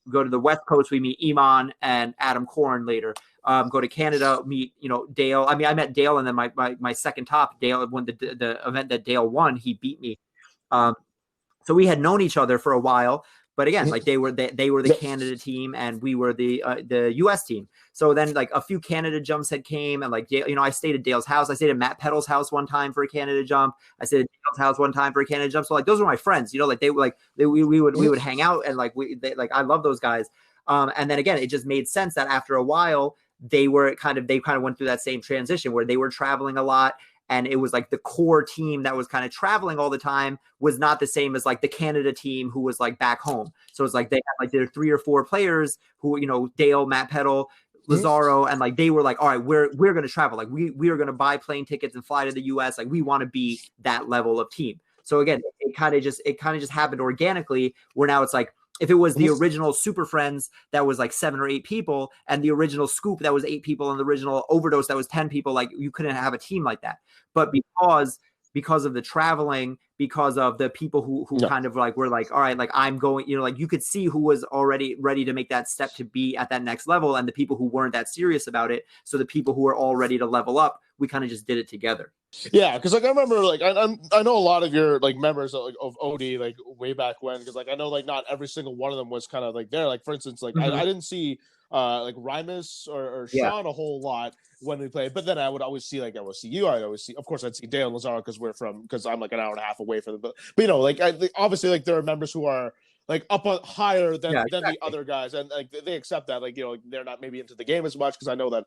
Go to the West Coast, we meet Iman and Adam Korn later. Go to Canada, meet, you know, Dale. I mean, I met Dale, and then my second top, Dale, when the event that Dale won, he beat me. So we had known each other for a while, but again, like they were the Canada team, and we were the US team. So then like a few Canada jumps had came, and like, you know, I stayed at Dale's house. I stayed at Matt Peddle's house one time for a Canada jump. I stayed at Dale's house one time for a Canada jump. So like those were my friends, you know, like we would hang out, and like I love those guys. And then again, it just made sense that after a while they kind of went through that same transition where they were traveling a lot. And it was like the core team that was kind of traveling all the time was not the same as like the Canada team who was like back home. So it's like they had like their 3 or 4 players who, you know, Dale, Matt Peddle, Lazaro, and like they were like, all right, we're going to travel. Like we are going to buy plane tickets and fly to the US. Like we want to be that level of team. So again, it kind of just happened organically, where now it's like, if it was the original Super Friends that was like 7 or 8 people, and the original Scoop that was 8 people, and the original Overdose that was 10 people, like you couldn't have a team like that. But because of the traveling, because of the people who kind of like were like, all right, like I'm going, you know, like you could see who was already ready to make that step to be at that next level, and the people who weren't that serious about it. So the people who were all ready to level up, we kind of just did it together. Yeah, because like I remember, like I know a lot of your like members of OD like way back when, because like I know like not every single one of them was kind of like there. Like for instance, like I didn't see like Rymus or Sean a whole lot when we played, but then I would always see you. I always see, of course, I'd see Dale and Lazaro because I'm like an hour and a half away from them. But you know, like obviously, like there are members who are like up higher than the other guys, and like they accept that, like, you know, they're not maybe into the game as much, because I know that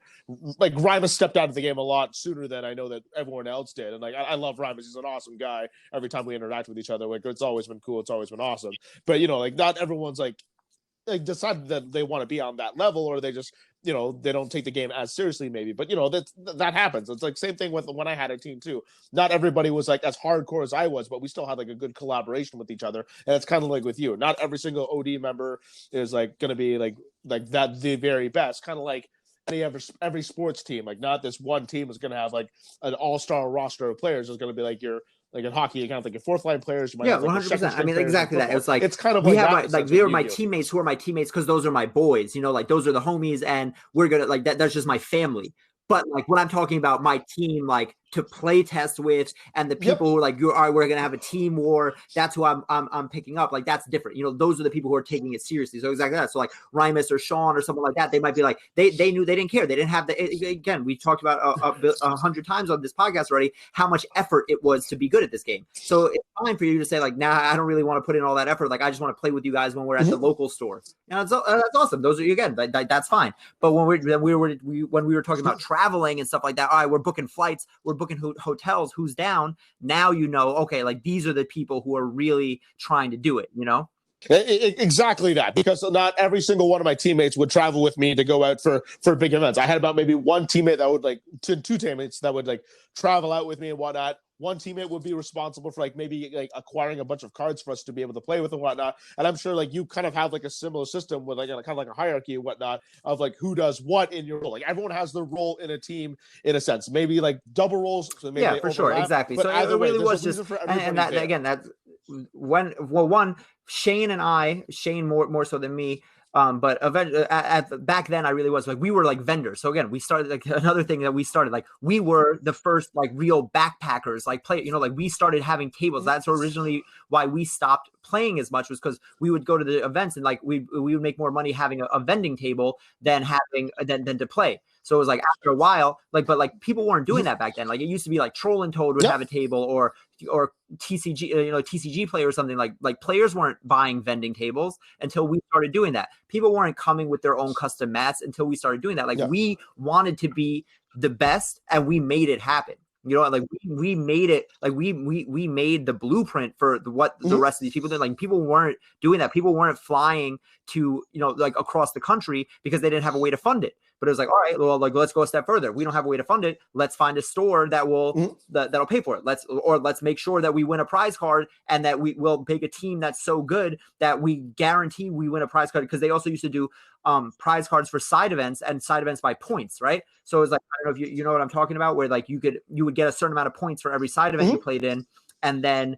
like Rymus stepped out of the game a lot sooner than I know that everyone else did. And like I love Rymus, he's an awesome guy. Every time we interact with each other, like it's always been cool, it's always been awesome. But you know, like not everyone's like like decide that they want to be on that level, or they just, you know, they don't take the game as seriously maybe. But you know, that happens. It's like same thing with when I had a team too. Not everybody was like as hardcore as I was, but we still had like a good collaboration with each other. And it's kind of like with you. Not every single OD member is like going to be like that the very best. Kind of like every sports team. Like not this one team is going to have like an all-star roster of players. It's going to be like your, like in hockey, you kind of like your fourth line players. You might have like 100%. I mean, exactly that. It's like it's kind of we like have like they were my teammates who are my teammates because those are my boys. You know, like those are the homies, and we're gonna like that. That's just my family. But like when I'm talking about my team, like to play test with, and the people who are like, we're gonna have a team war. That's who I'm picking up. Like that's different. You know, those are the people who are taking it seriously. So exactly that. So like Rimus or Sean or someone like that, they might be like they knew they didn't care. They didn't have the again. We talked about 100 times on this podcast already how much effort it was to be good at this game. So it's fine for you to say like, nah, I don't really want to put in all that effort. Like I just want to play with you guys when we're at the local store. You know, that's awesome. Those are again, that's fine. But when we were talking about traveling and stuff like that, all right, we're booking flights, we're booking hotels, who's down. Now you know, okay, like these are the people who are really trying to do it, you know? Exactly that, because not every single one of my teammates would travel with me to go out for big events. I had about maybe one teammate that would like two teammates that would like travel out with me and whatnot. One teammate would be responsible for like maybe like acquiring a bunch of cards for us to be able to play with and whatnot. And I'm sure like you kind of have like a similar system with like kind of like a hierarchy and whatnot of like who does what in your role. Like everyone has their role in a team in a sense, maybe like double roles. So maybe yeah, for sure, exactly. But so either it really way, was just, and that there. Again, that when one Shane more so than me. But eventually, back then, I really was like we were like vendors. So again, we started like another thing that we started like we were the first like real backpackers, like play. You know, like we started having tables. That's originally why we stopped playing as much was because we would go to the events and like we would make more money having a vending table than than to play. So it was like after a while, like but like people weren't doing that back then. Like it used to be like Troll and Toad would have a table or TCG, you know, TCG play or something like players weren't buying vending tables until we started doing that. People weren't coming with their own custom mats until we started doing that. Like we wanted to be the best and we made it happen. You know, like we made it, like we made the blueprint for what the rest of these people did. Like people weren't doing that. People weren't flying to, you know, like across the country because they didn't have a way to fund it. But it was like, all right, well, like let's go a step further. We don't have a way to fund it. Let's find a store that will that'll pay for it. Let's make sure that we win a prize card and that we will make a team that's so good that we guarantee we win a prize card. Because they also used to do prize cards for side events and side events by points, right? So it was like, I don't know if you know what I'm talking about, where like you would get a certain amount of points for every side event you played in, and then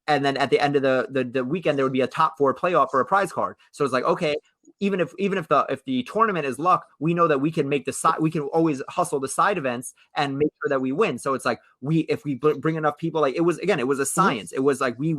at the end of the weekend there would be a top 4 playoff for a prize card. So it's like, okay, even if the tournament is luck, we know that we can make we can always hustle the side events and make sure that we win. So it's like if we bring enough people, like it was a science. It was like we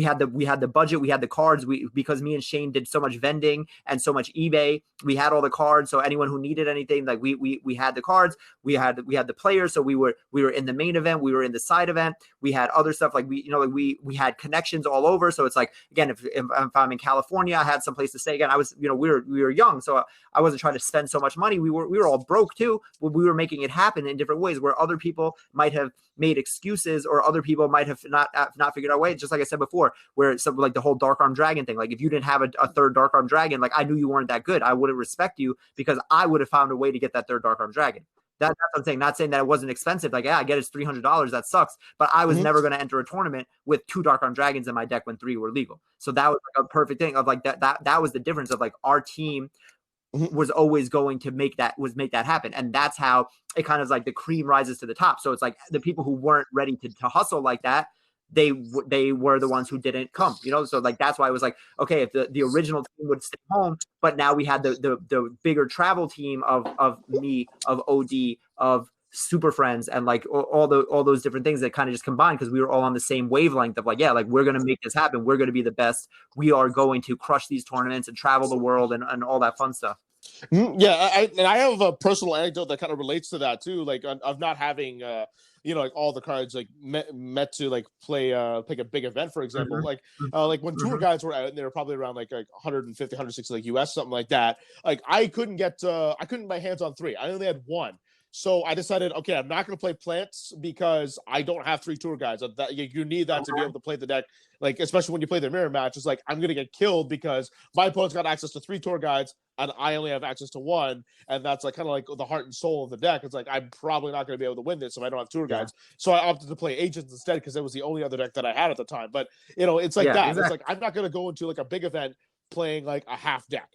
had the budget, we had the cards, because me and Shane did so much vending and so much eBay, we had all the cards. So anyone who needed anything, like we had the cards, we had the players. So we were in the main event, we were in the side event, we had other stuff like we had connections all over. So it's like, again, if I'm in California, I had some place to stay. Again, I was, you know, we were young, so I wasn't trying to spend so much money. We were all broke too, but we were making it happen in different ways where other people might have made excuses or other people might have not figured out a way. Just like I said before, where something like the whole Dark Arm Dragon thing, like if you didn't have a third Dark Arm Dragon, like I knew you weren't that good, I wouldn't respect you because I would have found a way to get that third Dark Arm Dragon. That's what I'm saying. Not saying that it wasn't expensive. Like, yeah, I get it's $300. That sucks. But I was never going to enter a tournament with 2 Dark Arm Dragons in my deck when 3 were legal. So that was like a perfect thing of like that was the difference of like our team was always going to make that happen. And that's how it kind of like the cream rises to the top. So it's like the people who weren't ready to hustle like that, they were the ones who didn't come, you know? So like, that's why it was like, okay, if the original team would stay home, but now we had the bigger travel team of me, of OD, of Super Friends, and like all those different things that kind of just combined because we were all on the same wavelength of like, yeah, like we're going to make this happen. We're going to be the best. We are going to crush these tournaments and travel the world and all that fun stuff. Yeah, I have a personal anecdote that kind of relates to that too, like of not having you know, like all the cards like met to like play pick a big event, for example. Like when tour guides were out and they were probably around like 150 160 like US, something like that, like I couldn't get my hands on 3. I only had 1. So I decided, okay, I'm not going to play plants because I don't have 3 tour guides. You need that to be able to play the deck, like especially when you play the mirror match. It's like I'm going to get killed because my opponent's got access to 3 tour guides and I only have access to 1, and that's like kind of like the heart and soul of the deck. It's like I'm probably not going to be able to win this if I don't have tour guides. So I opted to play agents instead because it was the only other deck that I had at the time. But it's like that. Exactly. It's like I'm not going to go into like a big event playing like a half deck.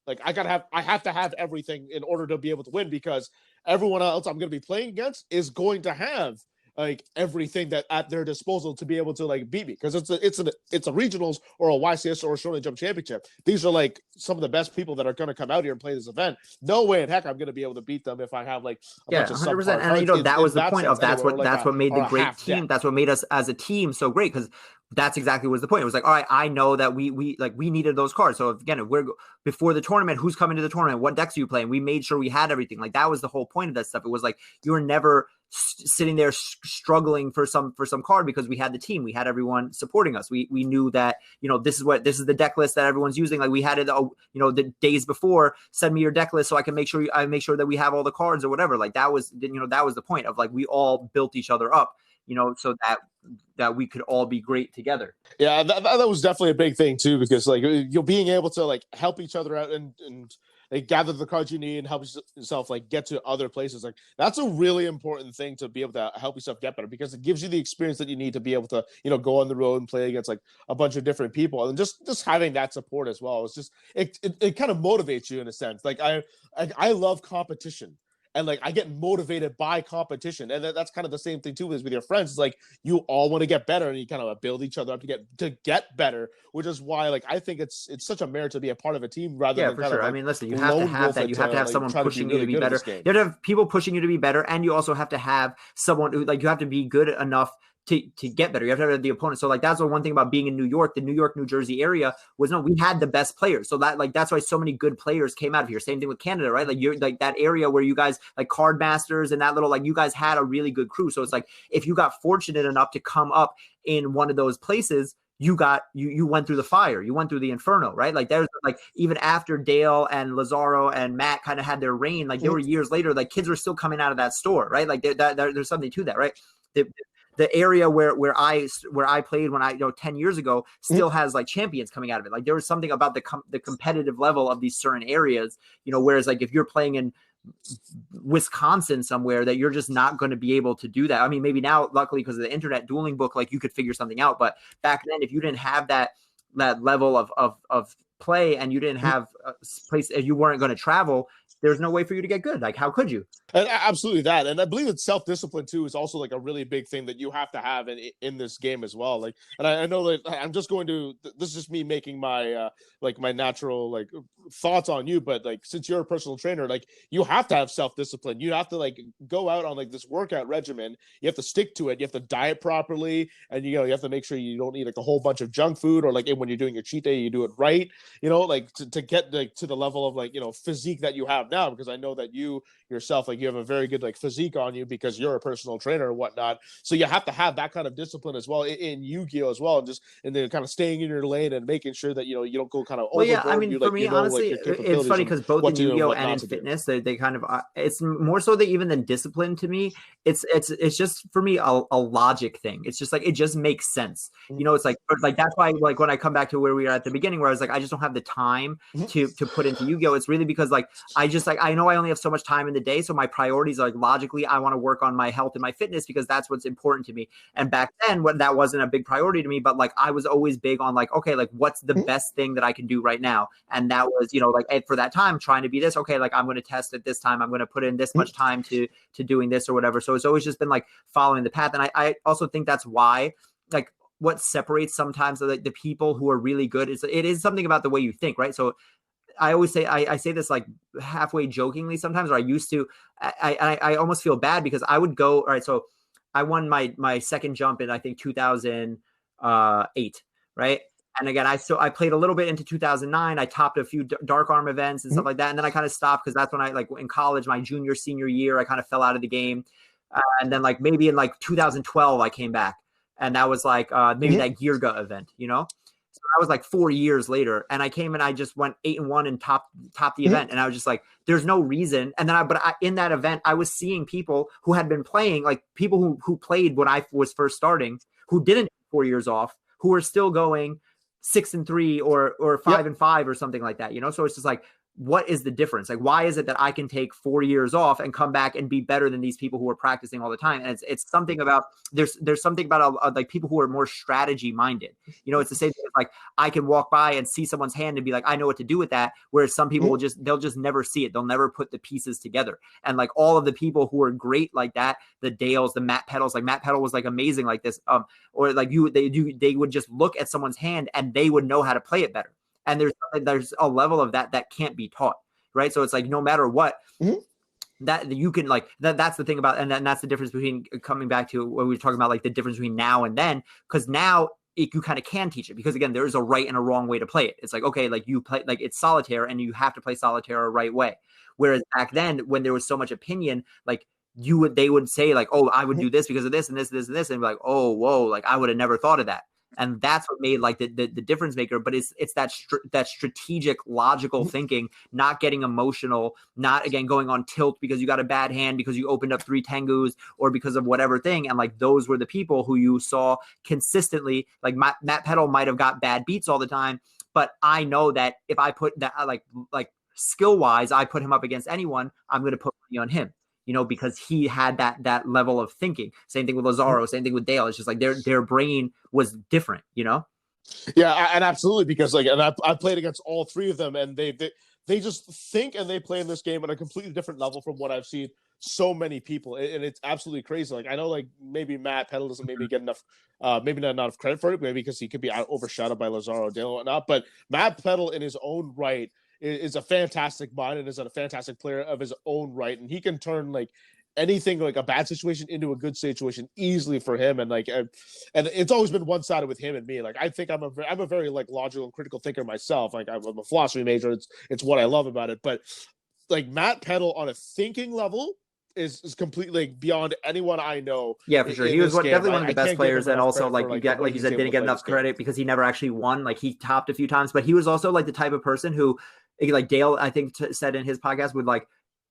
Like I have to have everything in order to be able to win, because everyone else I'm going to be playing against is going to have like everything that at their disposal to be able to like beat me, because it's a regionals or a YCS or a Shonen Jump Championship. These are like some of the best people that are going to come out here and play this event. No way in heck I'm going to be able to beat them if I have like a bunch of 100%. And that was the point of that's what made the great team. Deck. That's what made us as a team so great, because that's exactly what was the point. It was like, all right, I know that we needed those cards. So again, we're before the tournament, who's coming to the tournament? What decks are you playing? We made sure we had everything. Like that was the whole point of that stuff. It was like you were never sitting there struggling for some card, because we had the team, we had everyone supporting us. We knew that, this is the deck list that everyone's using. Like we had it, the days before, send me your deck list so I can make sure that we have all the cards or whatever. Like that was the point of like, we all built each other up, so that we could all be great together. Yeah, that was definitely a big thing too, because like you're being able to like help each other out and like gather the cards you need and help yourself like get to other places. Like that's a really important thing to be able to help yourself get better, because it gives you the experience that you need to be able to go on the road and play against like a bunch of different people, and just having that support as well. It's just it kind of motivates you in a sense. Like I love competition. And like I get motivated by competition, and that's kind of the same thing too with your friends. It's like you all want to get better, and you kind of build each other up to get better, which is why like I think it's such a merit to be a part of a team rather than for sure. I mean, listen, you have to have that. You have to have someone pushing you to be better. You have to have people pushing you to be better, and you also have to have someone who like you have to be good enough to get better. You have to have the opponent. So like that's the one thing about being in New York, the New York, New Jersey area was we had the best players. So that's why so many good players came out of here. Same thing with Canada, right? Like you're like that area where you guys like Card Masters and that little, like you guys had a really good crew. So it's like, if you got fortunate enough to come up in one of those places, you went through the fire, you went through the inferno, right? Like there's like, even after Dale and Lazaro and Matt kind of had their reign, like there were years later, like kids were still coming out of that store, right? Like there's something to that, right? The area where I played when 10 years ago still has like champions coming out of it. Like there was something about the competitive level of these certain areas, whereas like if you're playing in Wisconsin somewhere, that you're just not going to be able to do that. I mean, maybe now, luckily, because of the internet dueling book, like you could figure something out. But back then, if you didn't have that level of play, and you didn't have a place, if you weren't going to travel, there's no way for you to get good. Like, how could you? And absolutely that. And I believe that self-discipline too is also like a really big thing that you have to have in this game as well. Like, and I know that I'm just going to, this is just me making my, like my natural, like thoughts on you. But like, since you're a personal trainer, like you have to have self-discipline. You have to like go out on like this workout regimen. You have to stick to it. You have to diet properly. And, you have to make sure you don't eat like a whole bunch of junk food, or like when you're doing your cheat day, you do it right, like to get like to the level of like, physique that you have now, because I know that you yourself, like you have a very good like physique on you because you're a personal trainer and whatnot. So you have to have that kind of discipline as well in Yu-Gi-Oh as well, and then kind of staying in your lane and making sure that you don't go kind of overboard. Yeah, I mean, for me, honestly, it's funny because both in Yu-Gi-Oh and in fitness, they kind of it's more so that even than discipline to me, it's just for me a logic thing. It's just like it just makes sense. It's like that's why like when I come back to where we were at the beginning, where I was like, I just don't have the time to put into Yu-Gi-Oh. It's really because like I just like I know I only have so much time in the day, so my priorities are like logically I want to work on my health and my fitness because that's what's important to me. And back then, that wasn't a big priority to me, but like I was always big on like, okay, like what's the best thing that I can do right now? And that was, like for that time trying to be this, okay, like I'm going to test it this time. I'm going to put in this much time to doing this or whatever. So it's always just been like following the path. And I also think that's why like what separates sometimes the people who are really good is it is something about the way you think, right? So I always say, I say this like halfway jokingly sometimes, or I used to, I almost feel bad because I would go, all right, so I won my second jump in, I think 2008, right? And again, I played a little bit into 2009. I topped a few dark arm events and stuff like that. And then I kind of stopped because that's when I like in college, my junior, senior year, I kind of fell out of the game. And then like maybe in like 2012, I came back, and that was like maybe that Girga event, I was like 4 years later, and I came and I just went 8-1 and topped the event. And I was just like, there's no reason. And then in that event, I was seeing people who had been playing, like people who played when I was first starting, who didn't 4 years off, who were still going 6-3 or 5-5 or something like that, you know? So it's just like, what is the difference? Like, why is it that I can take 4 years off and come back and be better than these people who are practicing all the time? And it's something about, there's something about like people who are more strategy minded. You know, it's the same thing. Like, I can walk by and see someone's hand and be like, I know what to do with that. Whereas some people they'll just never see it. They'll never put the pieces together. And like all of the people who are great like that, the Dales, the Matt Pedals, like Matt Pedal was like amazing like this. Or like they would just look at someone's hand and they would know how to play it better. And there's a level of that can't be taught, right? So it's like, no matter what, that you can like, that's the thing about, and that's the difference between, coming back to what we were talking about, like the difference between now and then, because now you kind of can teach it, because again, there's a right and a wrong way to play it. It's like, okay, like you play, like it's solitaire and you have to play solitaire a right way. Whereas back then, when there was so much opinion, like they would say like, oh, I would do this because of this and this, and this, and be like, oh, whoa, like I would have never thought of that. And that's what made like the difference maker. But it's that strategic, logical thinking, not getting emotional, not again going on tilt because you got a bad hand, because you opened up 3 Tengus, or because of whatever thing. And like those were the people who you saw consistently. Like Matt Pedal might have got bad beats all the time, but I know that if I put that like skill wise, I put him up against anyone, I'm going to put money on him. You know, because he had that level of thinking. Same thing with Lazaro, same thing with Dale. It's just like their brain was different, you know? Yeah, and absolutely, because like, and I played against all 3 of them, and they just think and they play in this game at a completely different level from what I've seen so many people, and it's absolutely crazy. Like, I know like maybe Matt Pedal doesn't maybe get enough, maybe not enough credit for it, maybe because he could be overshadowed by Lazaro, Dale, and whatnot. But Matt Pedal in his own right is a fantastic mind and is a fantastic player of his own right, and he can turn like anything, like a bad situation, into a good situation easily for him. And like, and it's always been one-sided with him and me. Like, I think I'm a very like logical and critical thinker myself. Like, I'm a philosophy major. It's what I love about it. But like Matt Pedal on a thinking level is completely like beyond anyone I know. Yeah, for sure. He was definitely one of the best players, and also like you get, like you said, didn't get enough credit because he never actually won. Like, he topped a few times, but he was also like the type of person who, like Dale, I think said in his podcast, would like,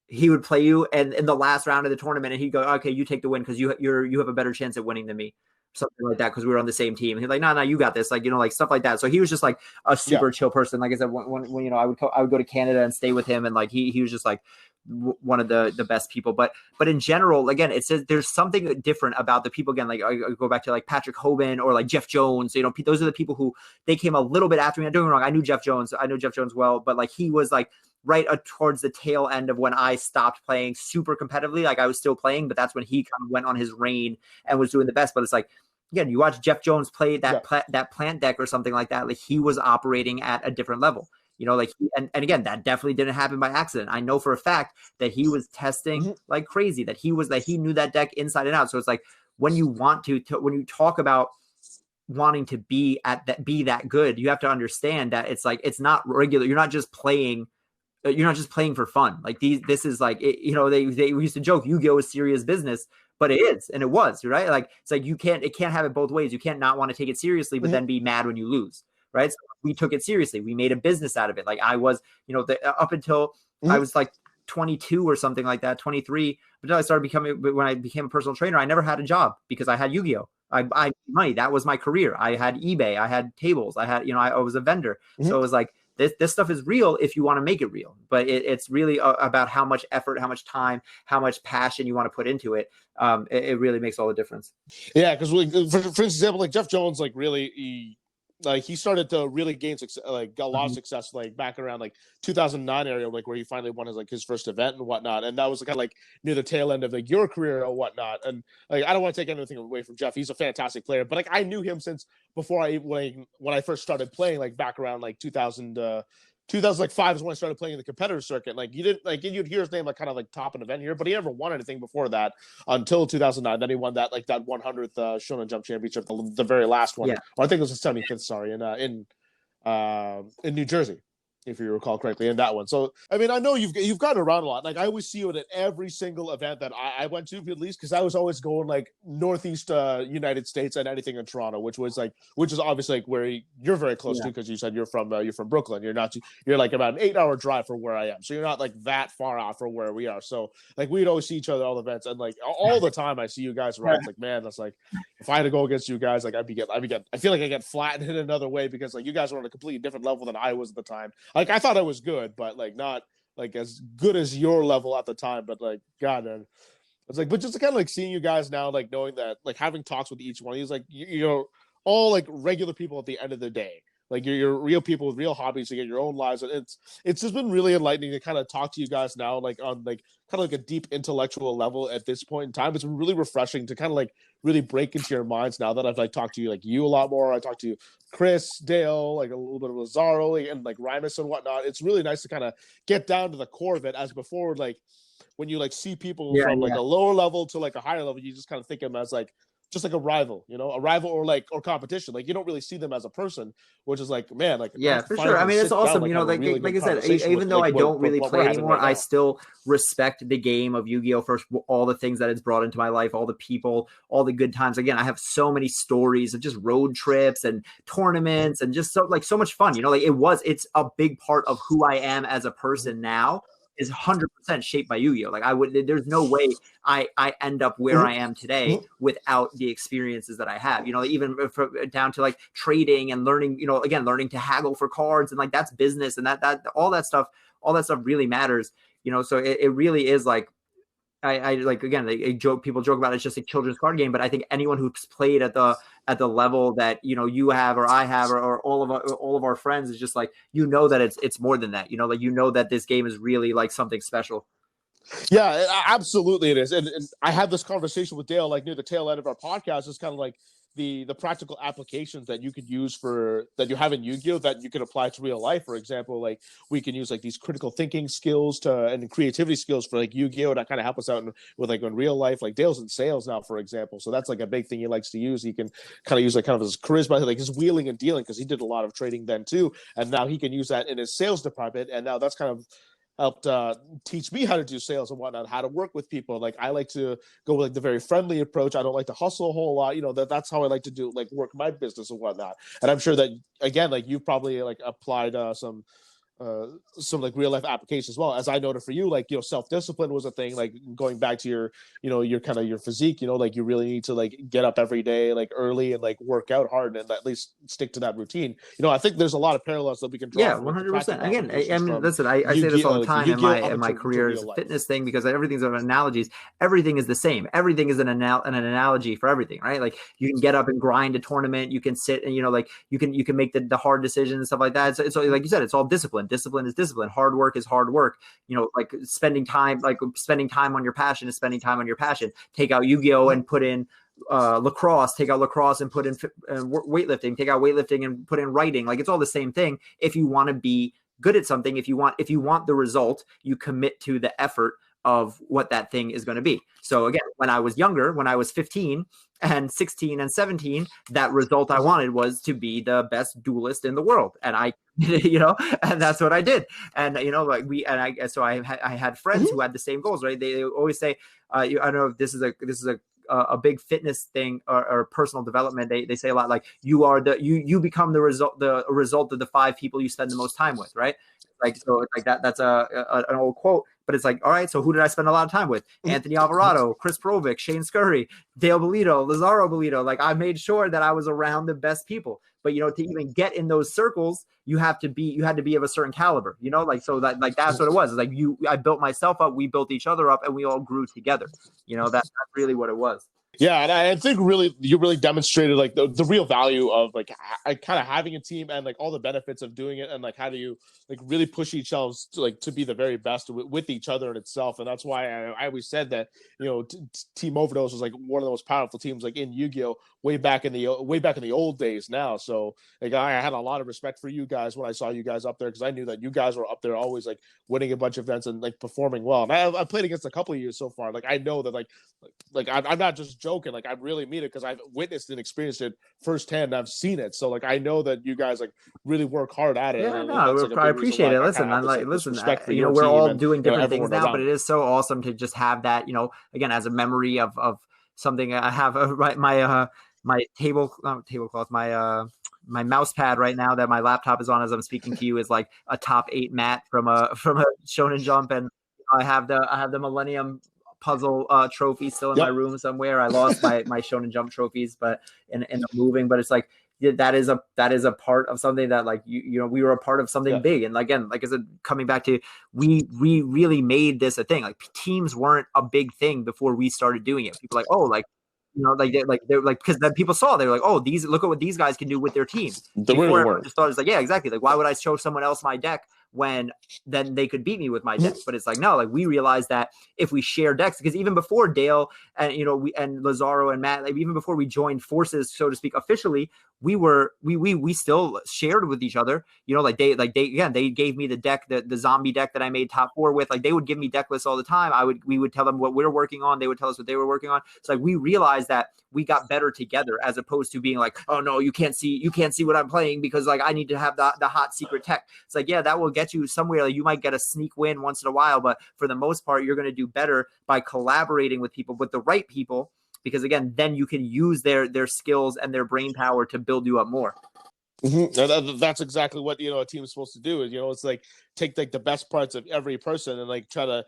he would play you and in the last round of the tournament, and he'd go, okay, you take the win because you have a better chance at winning than me, something like that, because we were on the same team. And he's like, no, you got this, like, you know, like stuff like that. So he was just like a super chill person. Like I said, when you know, I would go to Canada and stay with him, and like he was just like one of the best people. But in general, again, it says there's something different about the people. Again, like I go back to like Patrick Hoban or like Jeff Jones. You know, those are the people who they came a little bit after me. I'm doing wrong. I knew Jeff Jones well, but like he was like right towards the tail end of when I stopped playing super competitively. Like, I was still playing, but that's when he kind of went on his reign and was doing the best. But it's like, again, you watch Jeff Jones play that plant deck or something like that. Like, he was operating at a different level, you know, like, and again, that definitely didn't happen by accident. I know for a fact that he was testing like crazy, that he knew that deck inside and out. So it's like, when you want when you talk about wanting to be that good, you have to understand that it's like, it's not regular. You're not just playing for fun. Like, this is like, you know, they used to joke Yu-Gi-Oh is serious business, but it is, and it was, right? Like, it's like, it can't have it both ways. You can't not want to take it seriously, but then be mad when you lose, right? So we took it seriously. We made a business out of it. Like, I was, you know, up until I was like 22 or something like that, 23, until I started when I became a personal trainer, I never had a job because I had Yu-Gi-Oh. I made money. That was my career. I had eBay. I had tables. I had, you know, I was a vendor. So it was like, this stuff is real if you want to make it real, but it's really about how much effort, how much time, how much passion you want to put into it. It really makes all the difference. Yeah, because for example, like Jeff Jones, like really, he started to really gain success, like a lot of success, like back around like 2009 area, like where he finally won his first event and whatnot. And that was kind of like near the tail end of like your career or whatnot. And like, I don't want to take anything away from Jeff. He's a fantastic player, but like, I knew him since before when I first started playing, like back around like 2005 is when I started playing in the competitive circuit. Like, you didn't like, you'd hear his name like kind of like top an event here, but he never won anything before that until 2009. Then he won that 100th Shonen Jump Championship, the very last one. Yeah. Or I think it was the 75th. Sorry, in New Jersey. if you recall correctly, in that one. So, I mean, I know you've gotten around a lot. Like, I always see you at every single event that I went to, at least, because I was always going like Northeast United States and anything in Toronto, which is obviously like where you're very close to, because you said you're from Brooklyn. You're like about an 8-hour drive from where I am, so you're not like that far off from where we are. So like we'd always see each other at all the events, and like all the time I see you guys around. It's like, man, that's like, if I had to go against you guys, like I feel like I get flattened in another way, because like you guys were on a completely different level than I was at the time. Like, I thought I was good, but like not like as good as your level at the time. But like, God, man, it's like, but just kind of like seeing you guys now, like knowing that, like having talks with each one of you, like you're all like regular people at the end of the day. Like you're real people with real hobbies. You get your own lives, and it's just been really enlightening to kind of talk to you guys now, like on like kind of like a deep intellectual level at this point in time. It's been really refreshing to kind of like really break into your minds now that I've like talked to you, like you a lot more. I talked to you, Chris, Dale, like a little bit of Lazaro, and like Rymus and whatnot. It's really nice to kind of get down to the core of it, as before, like when you like see people from like a lower level to like a higher level, you just kind of think of them as like just like a rival, or competition. Like you don't really see them as a person, which is like, man, like for sure. I mean, it's awesome. Like I said, even though I don't really play anymore, I still respect the game of Yu-Gi-Oh! For all the things that it's brought into my life, all the people, all the good times. Again, I have so many stories of just road trips and tournaments and just so much fun. It's a big part of who I am as a person now. Is 100% shaped by Yu-Gi-Oh! Like there's no way I end up where I am today without the experiences that I have, even down to like trading and learning, learning to haggle for cards, and like that's business, and that all that stuff really matters, so it really is like, I like, again, people joke about it's just a children's card game, but I think anyone who's played at the level that you have, or I have, or all of our friends, is just like, that it's more than that, that this game is really like something special. Yeah, absolutely it is. And I had this conversation with Dale like near the tail end of our podcast. It's kind of like the practical applications that you could use that you have in Yu-Gi-Oh! That you could apply to real life. For example, like we can use like these critical thinking skills and creativity skills for like Yu-Gi-Oh! That kind of help us out with like in real life. Like Dale's in sales now, for example, so that's like a big thing he likes to use. He can kind of use like kind of his charisma, like his wheeling and dealing, because he did a lot of trading then too, and now he can use that in his sales department. And now that's kind of helped teach me how to do sales and whatnot, how to work with people. Like I like to go with like the very friendly approach. I don't like to hustle a whole lot. That's how I like to do like work my business and whatnot. And I'm sure that, again, like you've probably like applied some like real life applications as well. As I noted for you, like self-discipline was a thing, like going back to your your kind of your physique, like you really need to like get up every day like early and like work out hard and at least stick to that routine. I think there's a lot of parallels that we can draw. 100%. Again, I mean, listen, I say this all the time in my career as a fitness thing, because everything's of analogies. Everything is the same. Everything is an analogy for everything, right? Like you can get up and grind a tournament, you can sit and like you can make the hard decisions and stuff like that. So like you said, it's all discipline. Discipline is discipline. Hard work is hard work. Like spending time on your passion is spending time on your passion. Take out Yu-Gi-Oh! And put in lacrosse. Take out lacrosse and put in weightlifting. Take out weightlifting and put in writing. Like it's all the same thing. If you want to be good at something, if you want the result, you commit to the effort of what that thing is going to be. So again, when I was younger, when I was 15 and 16 and 17, that result I wanted was to be the best duelist in the world. And I, and that's what I did. And, so I had friends who had the same goals, right? They always say, I don't know if this is a big fitness thing or personal development. They say a lot like you become the result of the 5 people you spend the most time with, right? Like, so like that's an old quote, but it's like, all right, so who did I spend a lot of time with? Anthony Alvarado, Chris Provic, Shane Scurry, Dale Bolito, Lazaro Bolito. Like I made sure that I was around the best people. But to even get in those circles, you had to be of a certain caliber, so that's what it was. It's like I built myself up, we built each other up, and we all grew together. That's really what it was. Yeah, and I think you really demonstrated like the real value of like kind of having a team and like all the benefits of doing it, and like how do you like really push each other to be the very best with each other in itself. And that's why I always said that Team Overdose was like one of the most powerful teams like in Yu-Gi-Oh! way back in the old days now. So like I had a lot of respect for you guys when I saw you guys up there, because I knew that you guys were up there always like winning a bunch of events and like performing well. And I played against a couple of you so far. Like I know that like I'm not just joking. Like I really mean it because I've witnessed and experienced it firsthand. I've seen it. So like I know that you guys like really work hard at it. Yeah, and no, that's, like, a I big reason appreciate why it. I Listen, kinda have I'm this, like, this listen, respect for you your know, we're team all and, doing different things everyone now, but around. it is so awesome to just have that, you know, again, as a memory of something. I have my tablecloth, my mouse pad right now that my laptop is on as I'm speaking to you is like a top 8 mat from a Shonen Jump, and I have the Millennium Puzzle trophy still in my room somewhere. I lost my Shonen Jump trophies, but in the moving, but it's like that is a part of something that like you know, we were a part of something big. And again, like I said, coming back to we really made this a thing. Like teams weren't a big thing before we started doing it. People like, oh, like, you know, they're like, because then people saw, they were like, oh, look at what these guys can do with their team. Before, everyone just thought it's like, yeah, exactly. Like, why would I show someone else my deck when then they could beat me with my deck? But it's like, no, like we realized that if we share decks, because even before Dale and, you know, and Lazaro and Matt, like even before we joined forces, so to speak, officially, we still shared with each other. You know, like they gave me the deck, the zombie deck that I made top 4 with. Like they would give me deck lists all the time. We would tell them what we're working on. They would tell us what they were working on. It's like we realized that we got better together, as opposed to being like, oh no, you can't see what I'm playing because like I need to have the hot secret tech. It's like, yeah, that will get you somewhere. Like, you might get a sneak win once in a while, but for the most part, you're going to do better by collaborating with people, with the right people. Because again, then you can use their skills and their brain power to build you up more. That's exactly what, you know, a team is supposed to do. Is, you know, it's like take like the best parts of every person and like try to,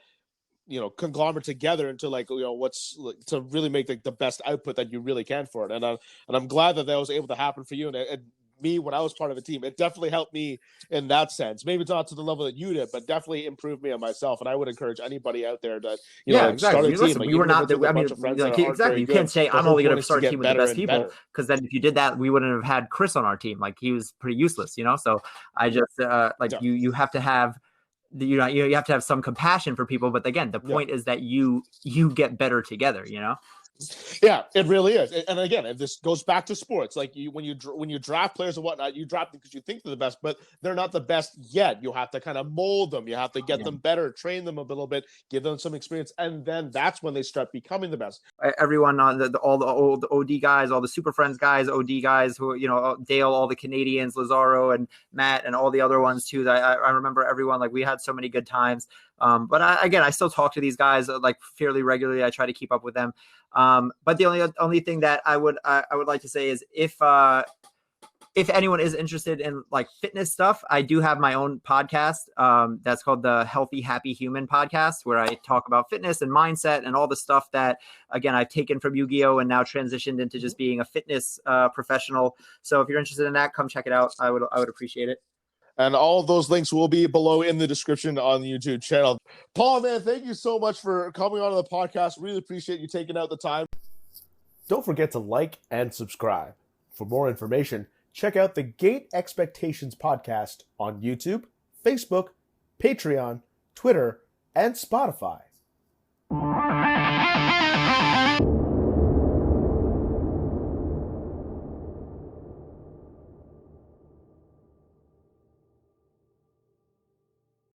you know, conglomerate together into like, you know, what's like, to really make like the best output that you really can for it. And I'm glad that was able to happen for you. And me, when I was part of a team, it definitely helped me in that sense. Maybe it's not to the level that you did, but definitely improved me and myself. And I would encourage anybody out there that, you know, like exactly. start a team. Listen, like, we were not. I mean, like, exactly. You can't say I'm only going to start a team with the best people, because then if you did that, we wouldn't have had Chris on our team. Like he was pretty useless, you know. So I just you have to have. You know, you have to have some compassion for people, but again, the point is that you get better together, you know. Yeah, it really is. And again, if this goes back to sports, like when you draft players and whatnot, you draft them because you think they're the best, but they're not the best yet. You have to kind of mold them. You have to get them better, train them a little bit, give them some experience, and then that's when they start becoming the best. Everyone on all the old OD guys, all the Super Friends guys, OD guys, who, you know, Dale, all the Canadians, Lazaro and Matt, and all the other ones too. That I remember everyone. Like we had so many good times. But I still talk to these guys like fairly regularly. I try to keep up with them. But the only thing that I would like to say is if anyone is interested in like fitness stuff, I do have my own podcast that's called the Healthy Happy Human podcast, where I talk about fitness and mindset and all the stuff that, again, I've taken from Yu-Gi-Oh! And now transitioned into just being a fitness professional. So if you're interested in that, come check it out. I would appreciate it. And all of those links will be below in the description on the YouTube channel. Paul, man, thank you so much for coming on the podcast. Really appreciate you taking out the time. Don't forget to like and subscribe. For more information, check out the Gate Expectations podcast on YouTube, Facebook, Patreon, Twitter, and Spotify.